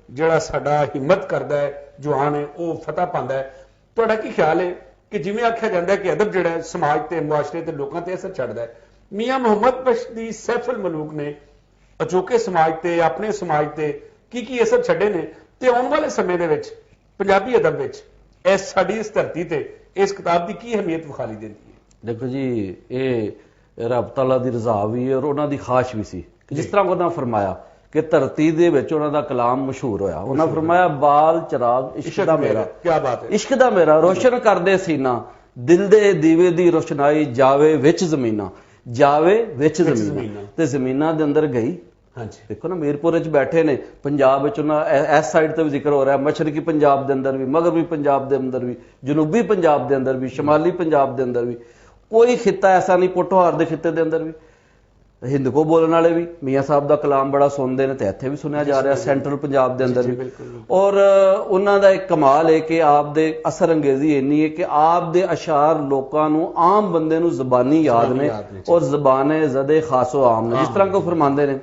ਜਿਹੜਾ ਸਾਡਾ ਹਿੰਮਤ ਕਰਦਾ ਹੈ, ਜਵਾਨ ਹੈ, ਉਹ ਫਤਹ ਪਾਉਂਦਾ ਹੈ। ਤੁਹਾਡਾ ਕੀ ਖਿਆਲ ਹੈ ਕਿ ਜਿਵੇਂ ਆਖਿਆ ਜਾਂਦਾ ਹੈ ਕਿ ਅਦਬ ਜਿਹੜਾ ਹੈ ਸਮਾਜ ਤੇ ਮੁਆਸ਼ਰੇ ਤੇ ਲੋਕਾਂ ਤੇ ਅਸਰ ਛੱਡਦਾ ਹੈ, ਮੀਆਂ ਮੁਹੰਮਦ ਬਖਸ਼ ਦੀ ਸੈਫੁਲ ਮਲੂਕ ਨੇ ਅਜੋਕੇ ਸਮਾਜ ਤੇ, ਆਪਣੇ ਸਮਾਜ ਤੇ ਕੀ ਅਸਰ ਛੱਡੇ ਨੇ ਤੇ ਆਉਣ ਵਾਲੇ ਸਮੇਂ ਦੇ ਵਿੱਚ ਪੰਜਾਬੀ ਅਦਬ ਵਿੱਚ ਸਾਡੀ ਇਸ ਧਰਤੀ ਤੇ ਇਸ ਕਿਤਾਬ ਦੀ ਕੀ ਅਹਿਮੀਅਤ ਵਿਖਾਲੀ ਦਿੰਦੀ ਹੈ? ਦੇਖੋ ਜੀ, ਇਹ ਰੱਬ ਤਾਲਾ ਦੀ ਰਜ਼ਾ ਵੀ ਔਰ ਉਹਨਾਂ ਦੀ ਖਾਸ਼ ਵੀ ਸੀ। ਜਿਸ ਤਰ੍ਹਾਂ ਉਹਨਾਂ ਫਰਮਾਇਆ ਕਿ ਧਰਤੀ ਦੇ ਵਿੱਚ ਉਹਨਾਂ ਦਾ ਕਲਾਮ ਮਸ਼ਹੂਰ ਹੋਇਆ। ਉਹਨਾਂ ਫਰਮਾਇਆ ਬਾਲ ਚਰਾਗ ਇਸ਼ਕ ਦਾ ਮੇਰਾ, ਕੀ ਬਾਤ ਹੈ, ਇਸ਼ਕ ਦਾ ਮੇਰਾ ਰੋਸ਼ਨ ਕਰਦੇ ਸੀਨਾ, ਦਿਲ ਦੇ ਦੀਵੇ ਦੀ ਰੋਸ਼ਨਾਈ ਜਾਵੇ ਵਿੱਚ ਜ਼ਮੀਨਾਂ, ਜਾਵੇ ਵਿੱਚ ਜ਼ਮੀਨਾਂ। ਤੇ ਜ਼ਮੀਨਾਂ ਦੇ ਅੰਦਰ ਗਈ। ਹਾਂਜੀ, ਦੇਖੋ ਨਾ ਮੀਰਪੁਰ 'ਚ ਬੈਠੇ ਨੇ, ਪੰਜਾਬ ਵਿੱਚ ਉਹਨਾਂ ਇਸ ਸਾਈਡ ਤੇ ਵੀ ਜ਼ਿਕਰ ਹੋ ਰਿਹਾ, ਮਸ਼ਰਕੀ ਪੰਜਾਬ ਦੇ ਅੰਦਰ ਵੀ, ਮਗਰਬੀ ਪੰਜਾਬ ਦੇ ਅੰਦਰ ਵੀ, ਜਨੂਬੀ ਪੰਜਾਬ ਦੇ ਅੰਦਰ ਵੀ, ਸ਼ਮਾਲੀ ਪੰਜਾਬ ਦੇ ਅੰਦਰ ਵੀ। ਕੋਈ ਖਿੱਤਾ ਐਸਾ ਨਹੀਂ, ਪੋਠੋਹਾਰ ਦੇ ਖਿੱਤੇ ਦੇ ਅੰਦਰ ਵੀ, ਹਿੰਦਕੋ ਬੋਲਣ ਵਾਲੇ ਵੀ ਮੀਆਂ ਸਾਹਿਬ ਦਾ ਕਲਾਮ ਬੜਾ ਸੁਣਦੇ ਨੇ ਤੇ ਇੱਥੇ ਵੀ ਸੁਣਿਆ ਜਾ ਰਿਹਾ, ਸੈਂਟਰਲ ਪੰਜਾਬ ਦੇ ਅੰਦਰ ਵੀ। ਔਰ ਉਹਨਾਂ ਦਾ ਇੱਕ ਕਮਾਲ ਹੈ ਕਿ ਆਪ ਦੇ ਅਸਰ ਅੰਗੇਜ਼ੀ ਇੰਨੀ ਹੈ ਕਿ ਆਪ ਦੇ ਅਸ਼ਾਰ ਲੋਕਾਂ ਨੂੰ, ਆਮ ਬੰਦੇ ਨੂੰ ਜ਼ਬਾਨੀ ਯਾਦ ਨੇ ਔਰ ਜ਼ਬਾਨੇ ਜ਼ਦੇ ਖਾਸੋ ਆਮ ਨੇ। ਜਿਸ ਤਰ੍ਹਾਂ ਕੋ ਫਰਮਾਉਂਦੇ ਨੇ,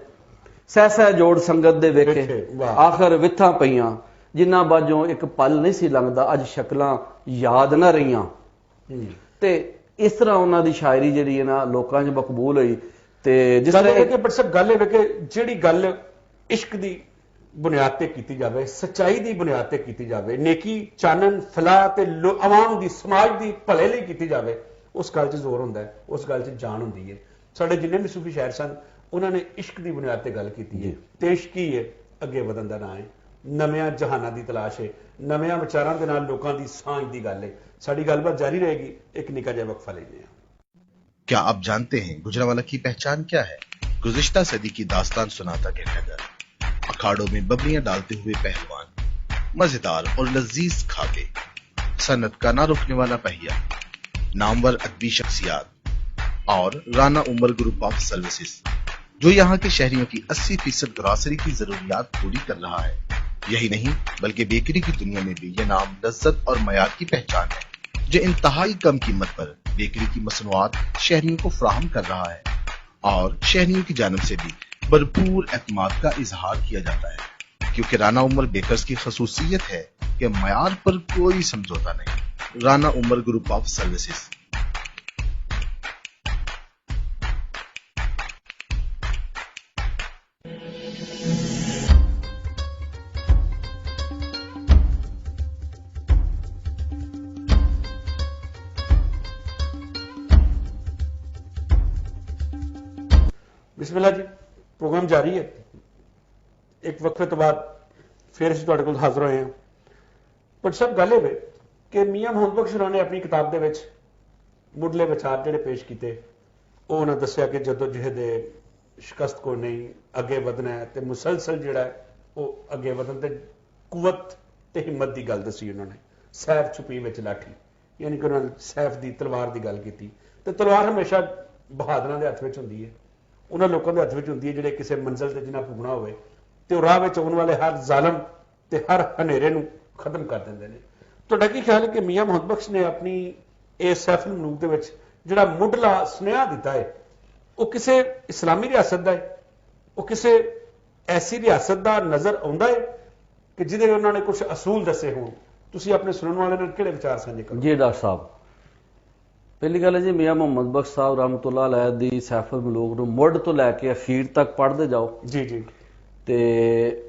ਸਹਿ ਸਹਿ ਜੋੜ ਸੰਗਤ ਦੇ ਵੇਖੇ ਆਖਰ ਵਿਥਾਂ ਪਈਆਂ, ਜਿਨ੍ਹਾਂ ਬਾਝੋਂ ਇੱਕ ਪਲ ਨਹੀਂ ਸੀ ਲੰਘਦਾ, ਅੱਜ ਸ਼ਕਲਾਂ ਯਾਦ ਨਾ ਰਹੀਆਂ। ਤੇ ਇਸ ਤਰ੍ਹਾਂ ਉਹਨਾਂ ਦੀ ਸ਼ਾਇਰੀ ਜਿਹੜੀ ਹੈ ਨਾ ਲੋਕਾਂ 'ਚ ਮਕਬੂਲ ਹੋਈ। ਤੇ ਜਿਸ ਤਰ੍ਹਾਂ ਬਟ ਸਭ ਗੱਲ ਇਹ ਕਿ ਜਿਹੜੀ ਗੱਲ ਇਸ਼ਕ ਦੀ ਬੁਨਿਆਦ ਤੇ ਕੀਤੀ ਜਾਵੇ, ਸੱਚਾਈ ਦੀ ਬੁਨਿਆਦ ਤੇ ਕੀਤੀ ਜਾਵੇ, ਨੇਕੀ ਚਾਨਣ ਫਲਾਹ ਤੇ ਆਵਾਮ ਦੀ, ਸਮਾਜ ਦੀ ਭਲੇ ਲਈ ਕੀਤੀ ਜਾਵੇ, ਉਸ ਗੱਲ 'ਚ ਜ਼ੋਰ ਹੁੰਦਾ ਹੈ, ਉਸ ਗੱਲ 'ਚ ਜਾਨ ਹੁੰਦੀ ਹੈ। ਸਾਡੇ ਜਿੰਨੇ ਵੀ ਸੂਫੀ ਸ਼ਾਇਰ ਸਨ ਉਹਨਾਂ ਨੇ ਇਸ਼ਕ ਦੀ ਬੁਨਿਆਦ ਤੇ ਗੱਲ ਕੀਤੀ ਹੈ ਤੇ ਇਸ਼ਕ ਹੀ ਹੈ ਅੱਗੇ ਵਧਣ ਦਾ ਨਾਂ ਹੈ, ਨਵਿਆਂ ਜਹਾਨਾਂ ਦੀ ਤਲਾਸ਼ ਹੈ, ਨਵਿਆਂ ਵਿਚਾਰਾਂ ਦੇ ਨਾਲ ਲੋਕਾਂ ਦੀ ਸਾਂਝ ਦੀ ਗੱਲ ਹੈ। ਸਾਡੀ ਗੱਲਬਾਤ ਜਾਰੀ रहेगी, एक निका जिहा वक्फा लेते हैं। क्या आप जानते हैं गुजरांवाला की पहचान क्या है? गुज़िश्ता सदी की दास्तान सुनाता कहकर, अखाड़ों में बबरियां डालते हुए पहलवान, मजेदार और लजीज खाके, सनत का ना रुकने वाला पहिया, नामवर अदबी शख्सियात और Rana Umar group of Services, जो यहाँ के शहरियों की 80% ग्रॉसरी की जरूरियात पूरी कर रहा है। यही नहीं बल्कि बेकरी की दुनिया में भी यह नाम लज्जत और मयार की पहचान है, जो इंतहाई कम कीमत पर बेकरी की मसनूआत शहरियों को फराहम कर रहा है और शहरियों की जानब से भी भरपूर एतमाद का इजहार किया जाता है, क्योंकि राना उमर बेकर्स की खसूसियत है कि मयार पर कोई समझौता नहीं। Rana Umar group of Services. बिस्मिल्लाह जी, प्रोग्राम जारी है। एक वक्फे तो बाद फिर ਅਸੀਂ ਤੁਹਾਡੇ ਕੋਲ ਹਾਜ਼ਰ ਹੋਏ ਹਾਂ। ਪਰ ਸਭ ਗੱਲ ਇਹ ਵੇ ਕਿ ਮੀਆਂ ਮੁਹੰਮਦ ਬਖਸ਼ ਹੋਰਾਂ ਨੇ ਆਪਣੀ ਕਿਤਾਬ ਦੇ ਵਿੱਚ ਮੁੱਢਲੇ ਵਿਚਾਰ ਜਿਹੜੇ ਪੇਸ਼ ਕੀਤੇ, ਉਹ ਉਹਨਾਂ ਦੱਸਿਆ ਕਿ ਜਦੋਂ ਜਿਹਦੇ ਸ਼ਿਕਸਤ ਕੋ ਨਹੀਂ, ਅੱਗੇ ਵਧਣਾ ਹੈ ਤੇ ਮੁਸਲਸਲ ਜਿਹੜਾ ਉਹ ਅੱਗੇ ਵਧਣ ਤੇ ਕੁਵਤ ਤੇ ਹਿੰਮਤ ਦੀ ਗੱਲ ਦੱਸੀ ਉਹਨਾਂ ਨੇ। ਸੈਫ ਛੁਪੀ ਵਿੱਚ ਲਾਠੀ, ਯਾਨੀ ਕਿ ਉਹਨਾਂ ਨੇ ਸੈਫ ਦੀ, ਤਲਵਾਰ ਦੀ ਗੱਲ ਕੀਤੀ ਤੇ ਤਲਵਾਰ ਹਮੇਸ਼ਾ ਬਹਾਦਰਾਂ ਦੇ ਹੱਥ ਵਿੱਚ ਹੁੰਦੀ ਹੈ, ਉਹਨਾਂ ਲੋਕਾਂ ਦੇ ਹੱਥ ਵਿੱਚ ਹੁੰਦੀ ਹੈ ਜਿਹੜੇ ਕਿਸੇ ਮੰਜ਼ਿਲ ਤੇ ਜਿਨ੍ਹਾਂ ਪੁੱਗਣਾ ਹੋਵੇ ਤੇ ਉਹ ਰਾਹ ਵਿੱਚ ਆਉਣ ਵਾਲੇ ਹਰ ਜ਼ਾਲਮ ਤੇ ਹਰ ਹਨੇਰੇ ਨੂੰ ਖਤਮ ਕਰ ਦਿੰਦੇ ਨੇ। ਤੁਹਾਡਾ ਕੀ ਖਿਆਲ ਹੈ ਕਿ ਮੀਆਂ ਮੁਹੰਮਦ ਬਖਸ਼ ਨੇ ਆਪਣੀ ਇਸ ਸੈਫੁਲ ਮਲੂਕ ਦੇ ਵਿੱਚ ਜਿਹੜਾ ਮੁੱਢਲਾ ਸੁਨੇਹਾ ਦਿੱਤਾ ਹੈ ਉਹ ਕਿਸੇ ਇਸਲਾਮੀ ਰਿਆਸਤ ਦਾ ਹੈ, ਉਹ ਕਿਸੇ ਐਸੀ ਰਿਆਸਤ ਦਾ ਨਜ਼ਰ ਆਉਂਦਾ ਹੈ ਕਿ ਜਿਹਦੇ ਉਹਨਾਂ ਨੇ ਕੁਝ ਅਸੂਲ ਦੱਸੇ ਹੋਣ? ਤੁਸੀਂ ਆਪਣੇ ਸੁਣਨ ਵਾਲੇ ਨਾਲ ਕਿਹੜੇ ਵਿਚਾਰ ਸਾਂਝੇ ਕਰੋ? ਜੀ ਡਾਕਟਰ ਸਾਹਿਬ, ਪਹਿਲੀ ਗੱਲ ਹੈ ਜੀ ਮੀਆਂ ਮੁਹੰਮਦ ਬਖਸ਼ ਸਾਹਿਬ ਰਹਿਮਤੁल्लाह ਅਲੈਹ ਦੀ ਸੈਫੁਲ ਮਲੂਕ ਨੂੰ ਮੁੱਢ ਤੋਂ ਲੈ ਕੇ ਅਖੀਰ ਤੱਕ ਪੜ੍ਹਦੇ ਜਾਓ ਜੀ ਜੀ। ਤੇ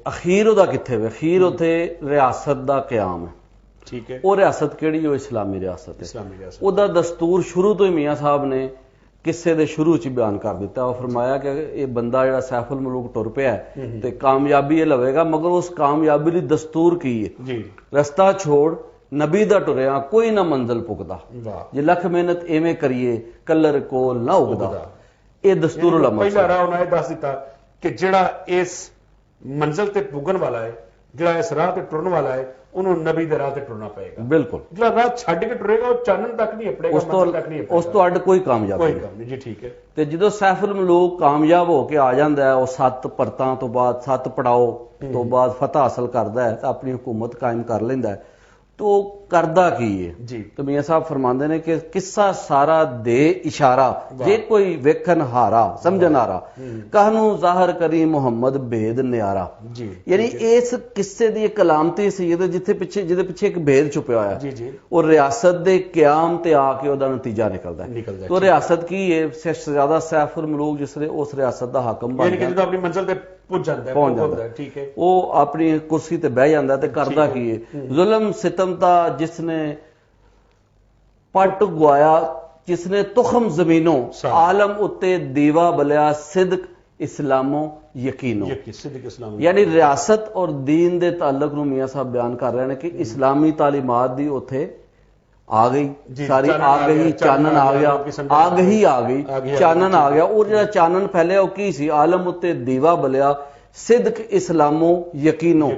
ਅਖੀਰ ਉਹਦਾ ਕਿੱਥੇ ਵੇ? ਅਖੀਰ ਉੱਥੇ ਰਿਆਸਤ ਦਾ ਕਿਆਮ ਹੈ। ਠੀਕ ਹੈ। ਉਹ ਰਿਆਸਤ ਕਿਹੜੀ? ਉਹ ਇਸਲਾਮੀ ਰਿਆਸਤ ਹੈ। ਇਸਲਾਮੀ ਰਿਆਸਤ ਉਹਦਾ ਦਸਤੂਰ ਸ਼ੁਰੂ ਤੋਂ ਹੀ ਮੀਆਂ ਸਾਹਿਬ ਨੇ ਕਿਸੇ ਦੇ ਸ਼ੁਰੂ 'ਚ ਬਿਆਨ ਕਰ ਦਿੱਤਾ। ਉਹ ਫਰਮਾਇਆ ਕਿ ਇਹ ਬੰਦਾ ਜਿਹੜਾ ਸੈਫੁਲ ਮਲੂਕ ਟੁਰ ਪਿਆ ਤੇ ਕਾਮਯਾਬੀ ਇਹ ਲਵੇਗਾ, ਮਗਰ ਉਸ ਕਾਮਯਾਬੀ ਲਈ ਦਸਤੂਰ ਕੀ ਹੈ? ਜੀ। ਰਸਤਾ ਛੋੜ ਨਬੀ ਦਾ ਟੁਰਿਆ ਕੋਈ ਨਾ ਮੰਜ਼ਿਲ ਪੁੱਗਦਾ, ਵਾਹ। ਜੇ ਲੱਖ ਮਿਹਨਤ ਐਵੇਂ ਕਰੀਏ ਕਲਰ ਕੋਲ ਨਾ ਉਗਦਾ। ਇਹ ਦਸਤੂਰ ਉਲਮਾ ਪਹਿਲਾ ਰਾਹ ਉਹਨਾਂ ਇਹ ਦੱਸ ਦਿੱਤਾ ਕਿ ਜਿਹੜਾ ਇਸ ਮੰਜ਼ਿਲ ਤੇ ਪੁੱਗਣ ਵਾਲਾ ਹੈ, ਜਿਹੜਾ ਇਸ ਰਾਹ ਤੇ ਟੁਰਨ ਵਾਲਾ ਹੈ, ਉਹਨੂੰ ਨਬੀ ਦੇ ਰਾਹ ਤੇ ਟੁਰਨਾ ਪਏਗਾ। ਬਿਲਕੁਲ। ਜਿਹੜਾ ਰਾਹ ਛੱਡ ਕੇ ਟੁਰੇਗਾ ਉਹ ਚਾਨਣ ਤੱਕ ਨਹੀਂ ਅਪੜੇਗਾ, ਮੰਜ਼ਿਲ ਤੱਕ ਨਹੀਂ ਅਪੜੇਗਾ। ਉਸ ਤੋਂ ਅੱਡ ਕੋਈ ਕਾਮਯਾਬੀ ਕੋਈ ਨਹੀਂ। ਕੰਮ ਨਹੀਂ। ਜੀ ਠੀਕ ਹੈ। ਤੇ ਜਦੋਂ ਸੈਫੁਲ ਮਲੂਕ ਕਾਮਯਾਬ ਹੋ ਕੇ ਆ ਜਾਂਦਾ ਹੈ, ਉਹ 7 ਪਰਤਾਂ ਤੋਂ ਬਾਅਦ 7 ਪੜਾਓ ਤੋਂ ਬਾਅਦ ਫਤਹ ਹਾਸਲ ਕਰਦਾ ਹੈ ਤਾਂ ਆਪਣੀ ਹੁਕੂਮਤ ਕਾਇਮ ਕਰ ਲੈਂਦਾ ਹੈ। तो करदा की है जी। तो मियां साहब फरमाते ने कि किस्सा सारा दे इशारा जे कोई वेखन हारा समझन हारा कहनू जाहिर करी मुहम्मद भेद न्यारा जी। यानी इस किस्से दी एक कलामती सी जिथे पिछे जिहदे पिछे एक भेद छुपया होया जी जी। और रियासत दे क्याम ते आके ओदा नतीजा निकलदा है। तो रियासत की है शहजादा सैफुल मलूक जिसने उस रियासत दा हाकम बन गया, अपनी मंजिल ते पहुंच जाता है। ठीक है। वो अपनी कुर्सी ते बह जाता है। करदा की है जुल्म सितम ता जिसने पट गवाया, जिसने तुखम जमीनों आलम उत्ते दीवा बलिया सिद्क इस्लामो यकीनो। यानी रियासत और दीन दे ताल्लुक नूं मियां साहब बयान कर रहे हैं कि इस्लामी तालीमात दी उत्थे आ गई, सारी आ गई, चानन आ गया, आग ही आ गई, चानन आ गया। और जो चानन फैलिया वो की सी? आलम उत्ते दीवा बलिया सिद्क इस्लामो यकीनो।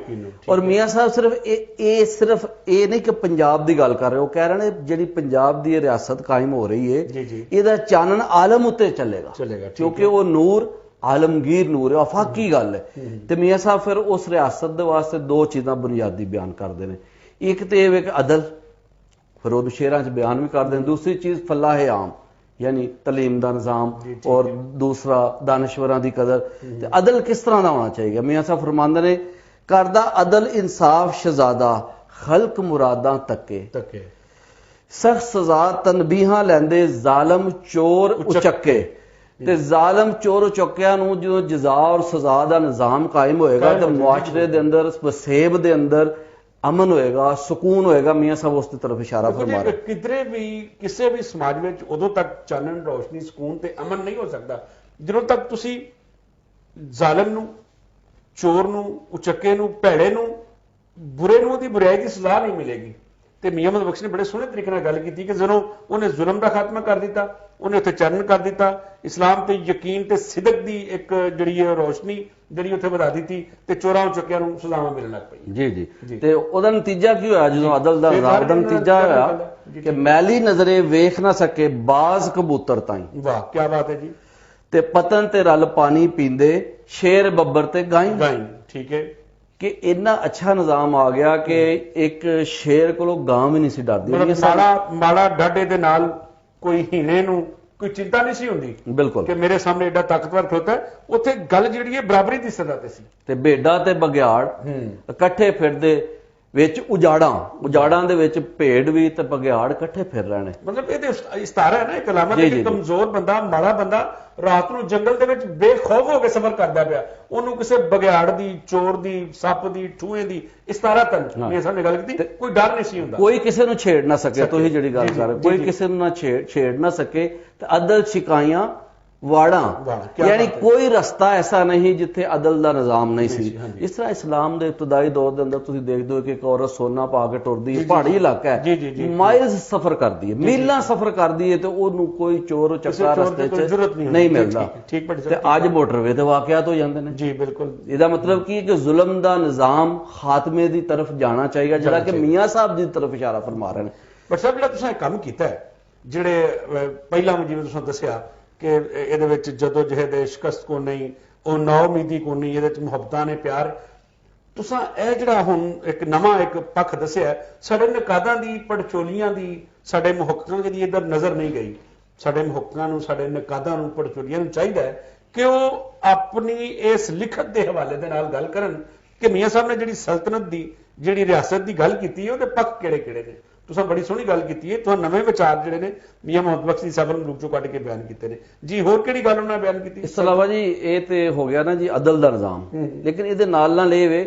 और मियां साहब सिर्फ ये नहीं कि पंजाब की गल कर रहे, वो कह रहे हैं जी पंजाब की रियासत कायम हो रही है, इसका चानन आलम उत्ते चलेगा, क्योंकि वो नूर आलमगीर नूर है, आफाकी गल है। तो मियां साहब फिर उस रियासत के वास्ते दो चीज़ां बुनियादी बयान करते हैं। एक तो यह कि अदल, फिर वो शेरां च बयान भी करते हैं। दूसरी चीज़ फलाह आम यानी तलीम का निज़ाम, और दूसरा दानश्वरां की कदर। अदल किस तरह का होना चाहिए? मियां साहब फरमांदे ने करदा अदल इंसाफ शहजादा खल्क मुरादा तके सख्त सजा तनबीहां लैंदे जालम चोर उचक्के। ते जालम चोर उचक्कियां नूं जो जजा और सजा का निज़ाम कायम होएगा तो मुआशरे दे अंदर वसेब दे अंदर अमन होएगा, सुकून होएगा। मियां साहब उस तरफ इशारा फरमा रहे। किधरे भी किसी भी समाज में उदों तक चानन रोशनी सुकून ते अमन नहीं हो सकता ਜਦੋਂ तक तुसी ਜ਼ਾਲਮ ਨੂੰ, ਚੋਰ ਨੂੰ, ਉਚੱਕੇ ਨੂੰ, ਭੈੜੇ ਨੂੰ, ਬੁਰੇ ਨੂੰ ਉਹਦੀ ਬੁਰਾਈ ਦੀ ਸਜ਼ਾ ਨਹੀਂ ਮਿਲੇਗੀ। ਤੇ ਮੀਆਂ ਮੁਹੰਮਦ ਬਖਸ਼ ਨੇ ਬੜੇ ਸੋਹਣੇ ਤਰੀਕੇ ਨਾਲ ਗੱਲ ਕੀਤੀ ਕਿ ਜਦੋਂ ਉਹਨੇ ਜ਼ੁਲਮ ਦਾ ਖਾਤਮਾ ਕਰ ਦਿੱਤਾ, ਉਹਨੇ ਉੱਥੇ ਚਾਨਣ ਕਰ ਦਿੱਤਾ, ਇਸਲਾਮ ਤੇ ਯਕੀਨ ਤੇ ਸਿਦਕ ਦੀ ਇੱਕ ਜਿਹੜੀ ਹੈ ਰੋਸ਼ਨੀ ਜਿਹੜੀ ਉੱਥੇ ਵਧਾ ਦਿੱਤੀ ਤੇ ਚੋਰਾਂ ਉਚੱਕਿਆਂ ਨੂੰ ਸਜ਼ਾਵਾਂ ਮਿਲਣ ਲੱਗ ਪਈ। ਜੀ ਜੀ। ਤੇ ਉਹਦਾ ਨਤੀਜਾ ਕੀ ਹੋਇਆ? ਜਦੋਂ ਅਦਲ ਦਾ ਨਿਜ਼ਾਮ ਦਾ ਨਤੀਜਾ ਹੋਇਆ ਕਿ ਮੈਲੀ ਨਜ਼ਰੇ ਵੇਖ ਨਾ ਸਕੇ ਬਾਜ਼ ਕਬੂਤਰ ਤਾਈਂ। ਵਾਹ ਕੀ ਬਾਤ ਹੈ ਜੀ। ਤੇ ਪਤਨ ਤੇ ਰਲ ਪਾਣੀ ਪੀਂਦੇ ਸ਼ੇਰ ਬੱਬਰ ਤੇ ਗਾਈ। ਠੀਕ ਹੈ। कि इन्ना अच्छा निजाम आ गया कि एक शेर को गां भी नहीं सी डरदी। माड़ा डाडे दे नाल कोई हीने नूं कोई चिंता नहीं सी हुंदी। बिल्कुल कि मेरे सामने एडा ताकतवर खड़ोता है। उत्थे गल जिहड़ी है बराबरी दी सतह ते सी। ते भेडा ते बघियाड़ इकट्ठे फिरदे विच उजाड़ां दे विच भेड़ भी ते बघियाड़ इकट्ठे फिर रहे ने। मतलब ये इस्तारा है ना, एक अलामत है कि कमजोर बंदा, माड़ा बंदा रात ਨੂੰ ਜੰਗਲ ਦੇ ਵਿੱਚ ਬੇਖੌਫ ਹੋ ਕੇ ਸਫ਼ਰ ਕਰਦਾ ਪਿਆ, ਉਹਨੂੰ ਕਿਸੇ ਬਗਿਆੜ ਦੀ, ਚੋਰ ਦੀ, ਸੱਪ ਦੀ, ਠੂਏ ਦੀ ਇਸ ਤਰ੍ਹਾਂ ਤਨ ਇਹ ਸਾਹਮਣੇ ਗੱਲ ਕੀਤੀ, ਕੋਈ ਡਰ ਨਹੀਂ ਸੀ ਹੁੰਦਾ, ਕੋਈ ਕਿਸੇ ਨੂੰ ਛੇੜ ਨਾ ਸਕੇ। ਤੁਸੀਂ ਜਿਹੜੀ ਗੱਲ ਕਰ ਰਹੇ, ਕੋਈ ਕਿਸੇ ਨੂੰ ਨਾ ਛੇੜ ਨਾ ਸਕੇ। ਤੇ ਅਦਲ ਸ਼ਿਕਾਇਆਂ वाड़ा यानी कोई रस्ता ऐसा नहीं जिथे अदल का निजाम नहीं सी। इस तरह इस्लाम के इब्तदाई दौर के अंदर तुसीं देखदे हो कि एक औरत सोना पा के टुरदी है, पहाड़ी इलाका है, माइल्स सफर करदी है, मीलां सफर करदी है, तो ओनू कोई चोर चक्का रस्ते च नहीं मिलता। ते अज मोटरवे ते वाकयात हो जांदे ने। जी बिल्कुल। इहदा मतलब की कि जुल्म का निजाम खात्मे की तरफ जाना चाहिए, जिहड़ा कि मियां साहब की तरफ इशारा फरमा रहे हैं। बट साहब जिहड़ा तुसीं काम कीता है, जिहड़े पहिलां जिवें तुसीं दस्सिया ਕਿ ਇਹਦੇ ਵਿੱਚ ਜਦੋਂ ਜਿਹੇ ਦੇ ਸ਼ਿਕਸਤ ਕੋ ਨਹੀਂ, ਉਹ ਨਾ ਉਮੀਦੀ ਕੋ ਨਹੀਂ, ਇਹਦੇ ਵਿੱਚ ਮੁਹੱਬਤਾਂ ਨੇ, ਪਿਆਰ। ਤੁਸਾਂ ਇਹ ਜਿਹੜਾ ਹੁਣ ਇੱਕ ਨਵਾਂ ਇੱਕ ਪੱਖ ਦੱਸਿਆ, ਸਾਡੇ ਨਕਾਦਾਂ ਦੀ, ਪੜਚੋਲੀਆਂ ਦੀ, ਸਾਡੇ ਮੁਹੱਕਕਾਂ ਦੀ ਇੱਧਰ ਨਜ਼ਰ ਨਹੀਂ ਗਈ। ਸਾਡੇ ਮੁਹੱਕਕਾਂ ਨੂੰ, ਸਾਡੇ ਨਕਾਦਾਂ ਨੂੰ, ਪੜਚੋਲੀਆਂ ਨੂੰ ਚਾਹੀਦਾ ਹੈ ਕਿ ਉਹ ਆਪਣੀ ਇਸ ਲਿਖਤ ਦੇ ਹਵਾਲੇ ਦੇ ਨਾਲ ਗੱਲ ਕਰਨ ਕਿ ਮੀਆਂ ਸਾਹਿਬ ਨੇ ਜਿਹੜੀ ਸਲਤਨਤ ਦੀ, ਜਿਹੜੀ ਰਿਆਸਤ ਦੀ ਗੱਲ ਕੀਤੀ ਹੈ, ਉਹਦੇ ਪੱਖ ਕਿਹੜੇ ਕਿਹੜੇ ਨੇ। ਤੁਸੀਂ ਬੜੀ ਸੋਹਣੀ ਗੱਲ ਕੀਤੀ ਹੈ, ਤੁਹਾਨੂੰ ਨਵੇਂ ਵਿਚਾਰ ਜਿਹੜੇ ਨੇ ਮੀਆਂ ਮੁਹੰਮਦ ਬਖਸ਼ ਦੀ ਸੈਫੁਲ ਮਲੂਕ ਚੋਂ ਕੱਢ ਕੇ ਬਿਆਨ ਕੀਤੇ ਨੇ ਜੀ। ਹੋਰ ਕਿਹੜੀ ਗੱਲ ਉਹਨਾਂ ਨੇ ਬਿਆਨ ਕੀਤੀ? ਇਸ ਤੋਂ ਇਲਾਵਾ ਜੀ ਇਹ ਤੇ ਹੋ ਗਿਆ ਨਾ ਜੀ ਅਦਲ ਦਾ ਨਿਜ਼ਾਮ, ਲੇਕਿਨ ਇਹਦੇ ਨਾਲ ਇਹ ਵੇ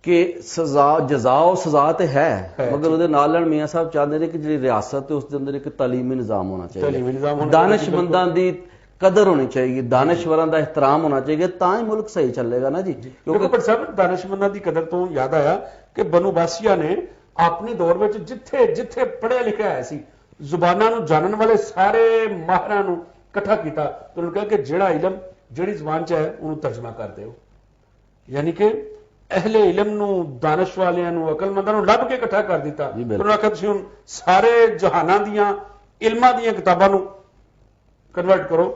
ਕਿ ਸਜ਼ਾ, ਜਜ਼ਾ ਸਜ਼ਾ ਤੇ ਹੈ, ਮਗਰ ਉਹਦੇ ਨਾਲ ਮੀਆਂ ਸਾਹਿਬ ਚਾਹੁੰਦੇ ਨੇ ਕਿ ਜਿਹੜੀ ਰਿਆਸਤ ਹੈ ਉਸ ਦੇ ਅੰਦਰ ਇੱਕ ਤਾਲੀਮੀ ਨਿਜ਼ਾਮ ਹੋਣਾ ਚਾਹੀਦਾ, ਦਾਨਿਸ਼ਮੰਦਾਂ ਦੀ ਕਦਰ ਹੋਣੀ ਚਾਹੀਦੀ, ਦਾਨਿਸ਼ਵਰਾਂ ਦਾ ਇਹਤਰਾਮ ਹੋਣਾ ਚਾਹੀਦਾ, ਤਾਂ ਹੀ ਮੁਲਕ ਸਹੀ ਚੱਲੇਗਾ ਨਾ ਜੀ। ਕਿਉਂਕਿ ਪਰ ਸਭ ਦਾਨਿਸ਼ਮੰਦਾਂ ਦੀ ਕਦਰ ਤੋਂ ਯਾਦ ਆਇਆ ਕਿ ਬਨੂ ਬਾਸੀਆ ਨੇ ਆਪਣੇ ਦੌਰ ਵਿੱਚ ਜਿੱਥੇ ਜਿੱਥੇ ਪੜ੍ਹਿਆ ਲਿਖਿਆ ਆਇਆ ਸੀ, ਜ਼ੁਬਾਨਾਂ ਨੂੰ ਜਾਣਨ ਵਾਲੇ ਸਾਰੇ ਮਾਹਰਾਂ ਨੂੰ ਇਕੱਠਾ ਕੀਤਾ ਤੇ ਉਹਨੂੰ ਕਿਹਾ ਕਿ ਜਿਹੜਾ ਇਲਮ ਜਿਹੜੀ ਜ਼ੁਬਾਨ 'ਚ ਹੈ ਉਹਨੂੰ ਤਰਜਮਾ ਕਰ ਦਿਓ। ਯਾਨੀ ਕਿ ਅਹਲੇ ਇਲਮ ਨੂੰ, ਦਾਨਿਸ਼ ਵਾਲਿਆਂ ਨੂੰ, ਅਕਲਮੰਦਾਂ ਨੂੰ ਲੱਭ ਕੇ ਇਕੱਠਾ ਕਰ ਦਿੱਤਾ। ਉਹਨੂੰ ਆਖਿਆ ਤੁਸੀਂ ਹੁਣ ਸਾਰੇ ਜਹਾਨਾਂ ਦੀਆਂ ਇਲਮਾਂ ਦੀਆਂ ਕਿਤਾਬਾਂ ਨੂੰ ਕਨਵਰਟ ਕਰੋ,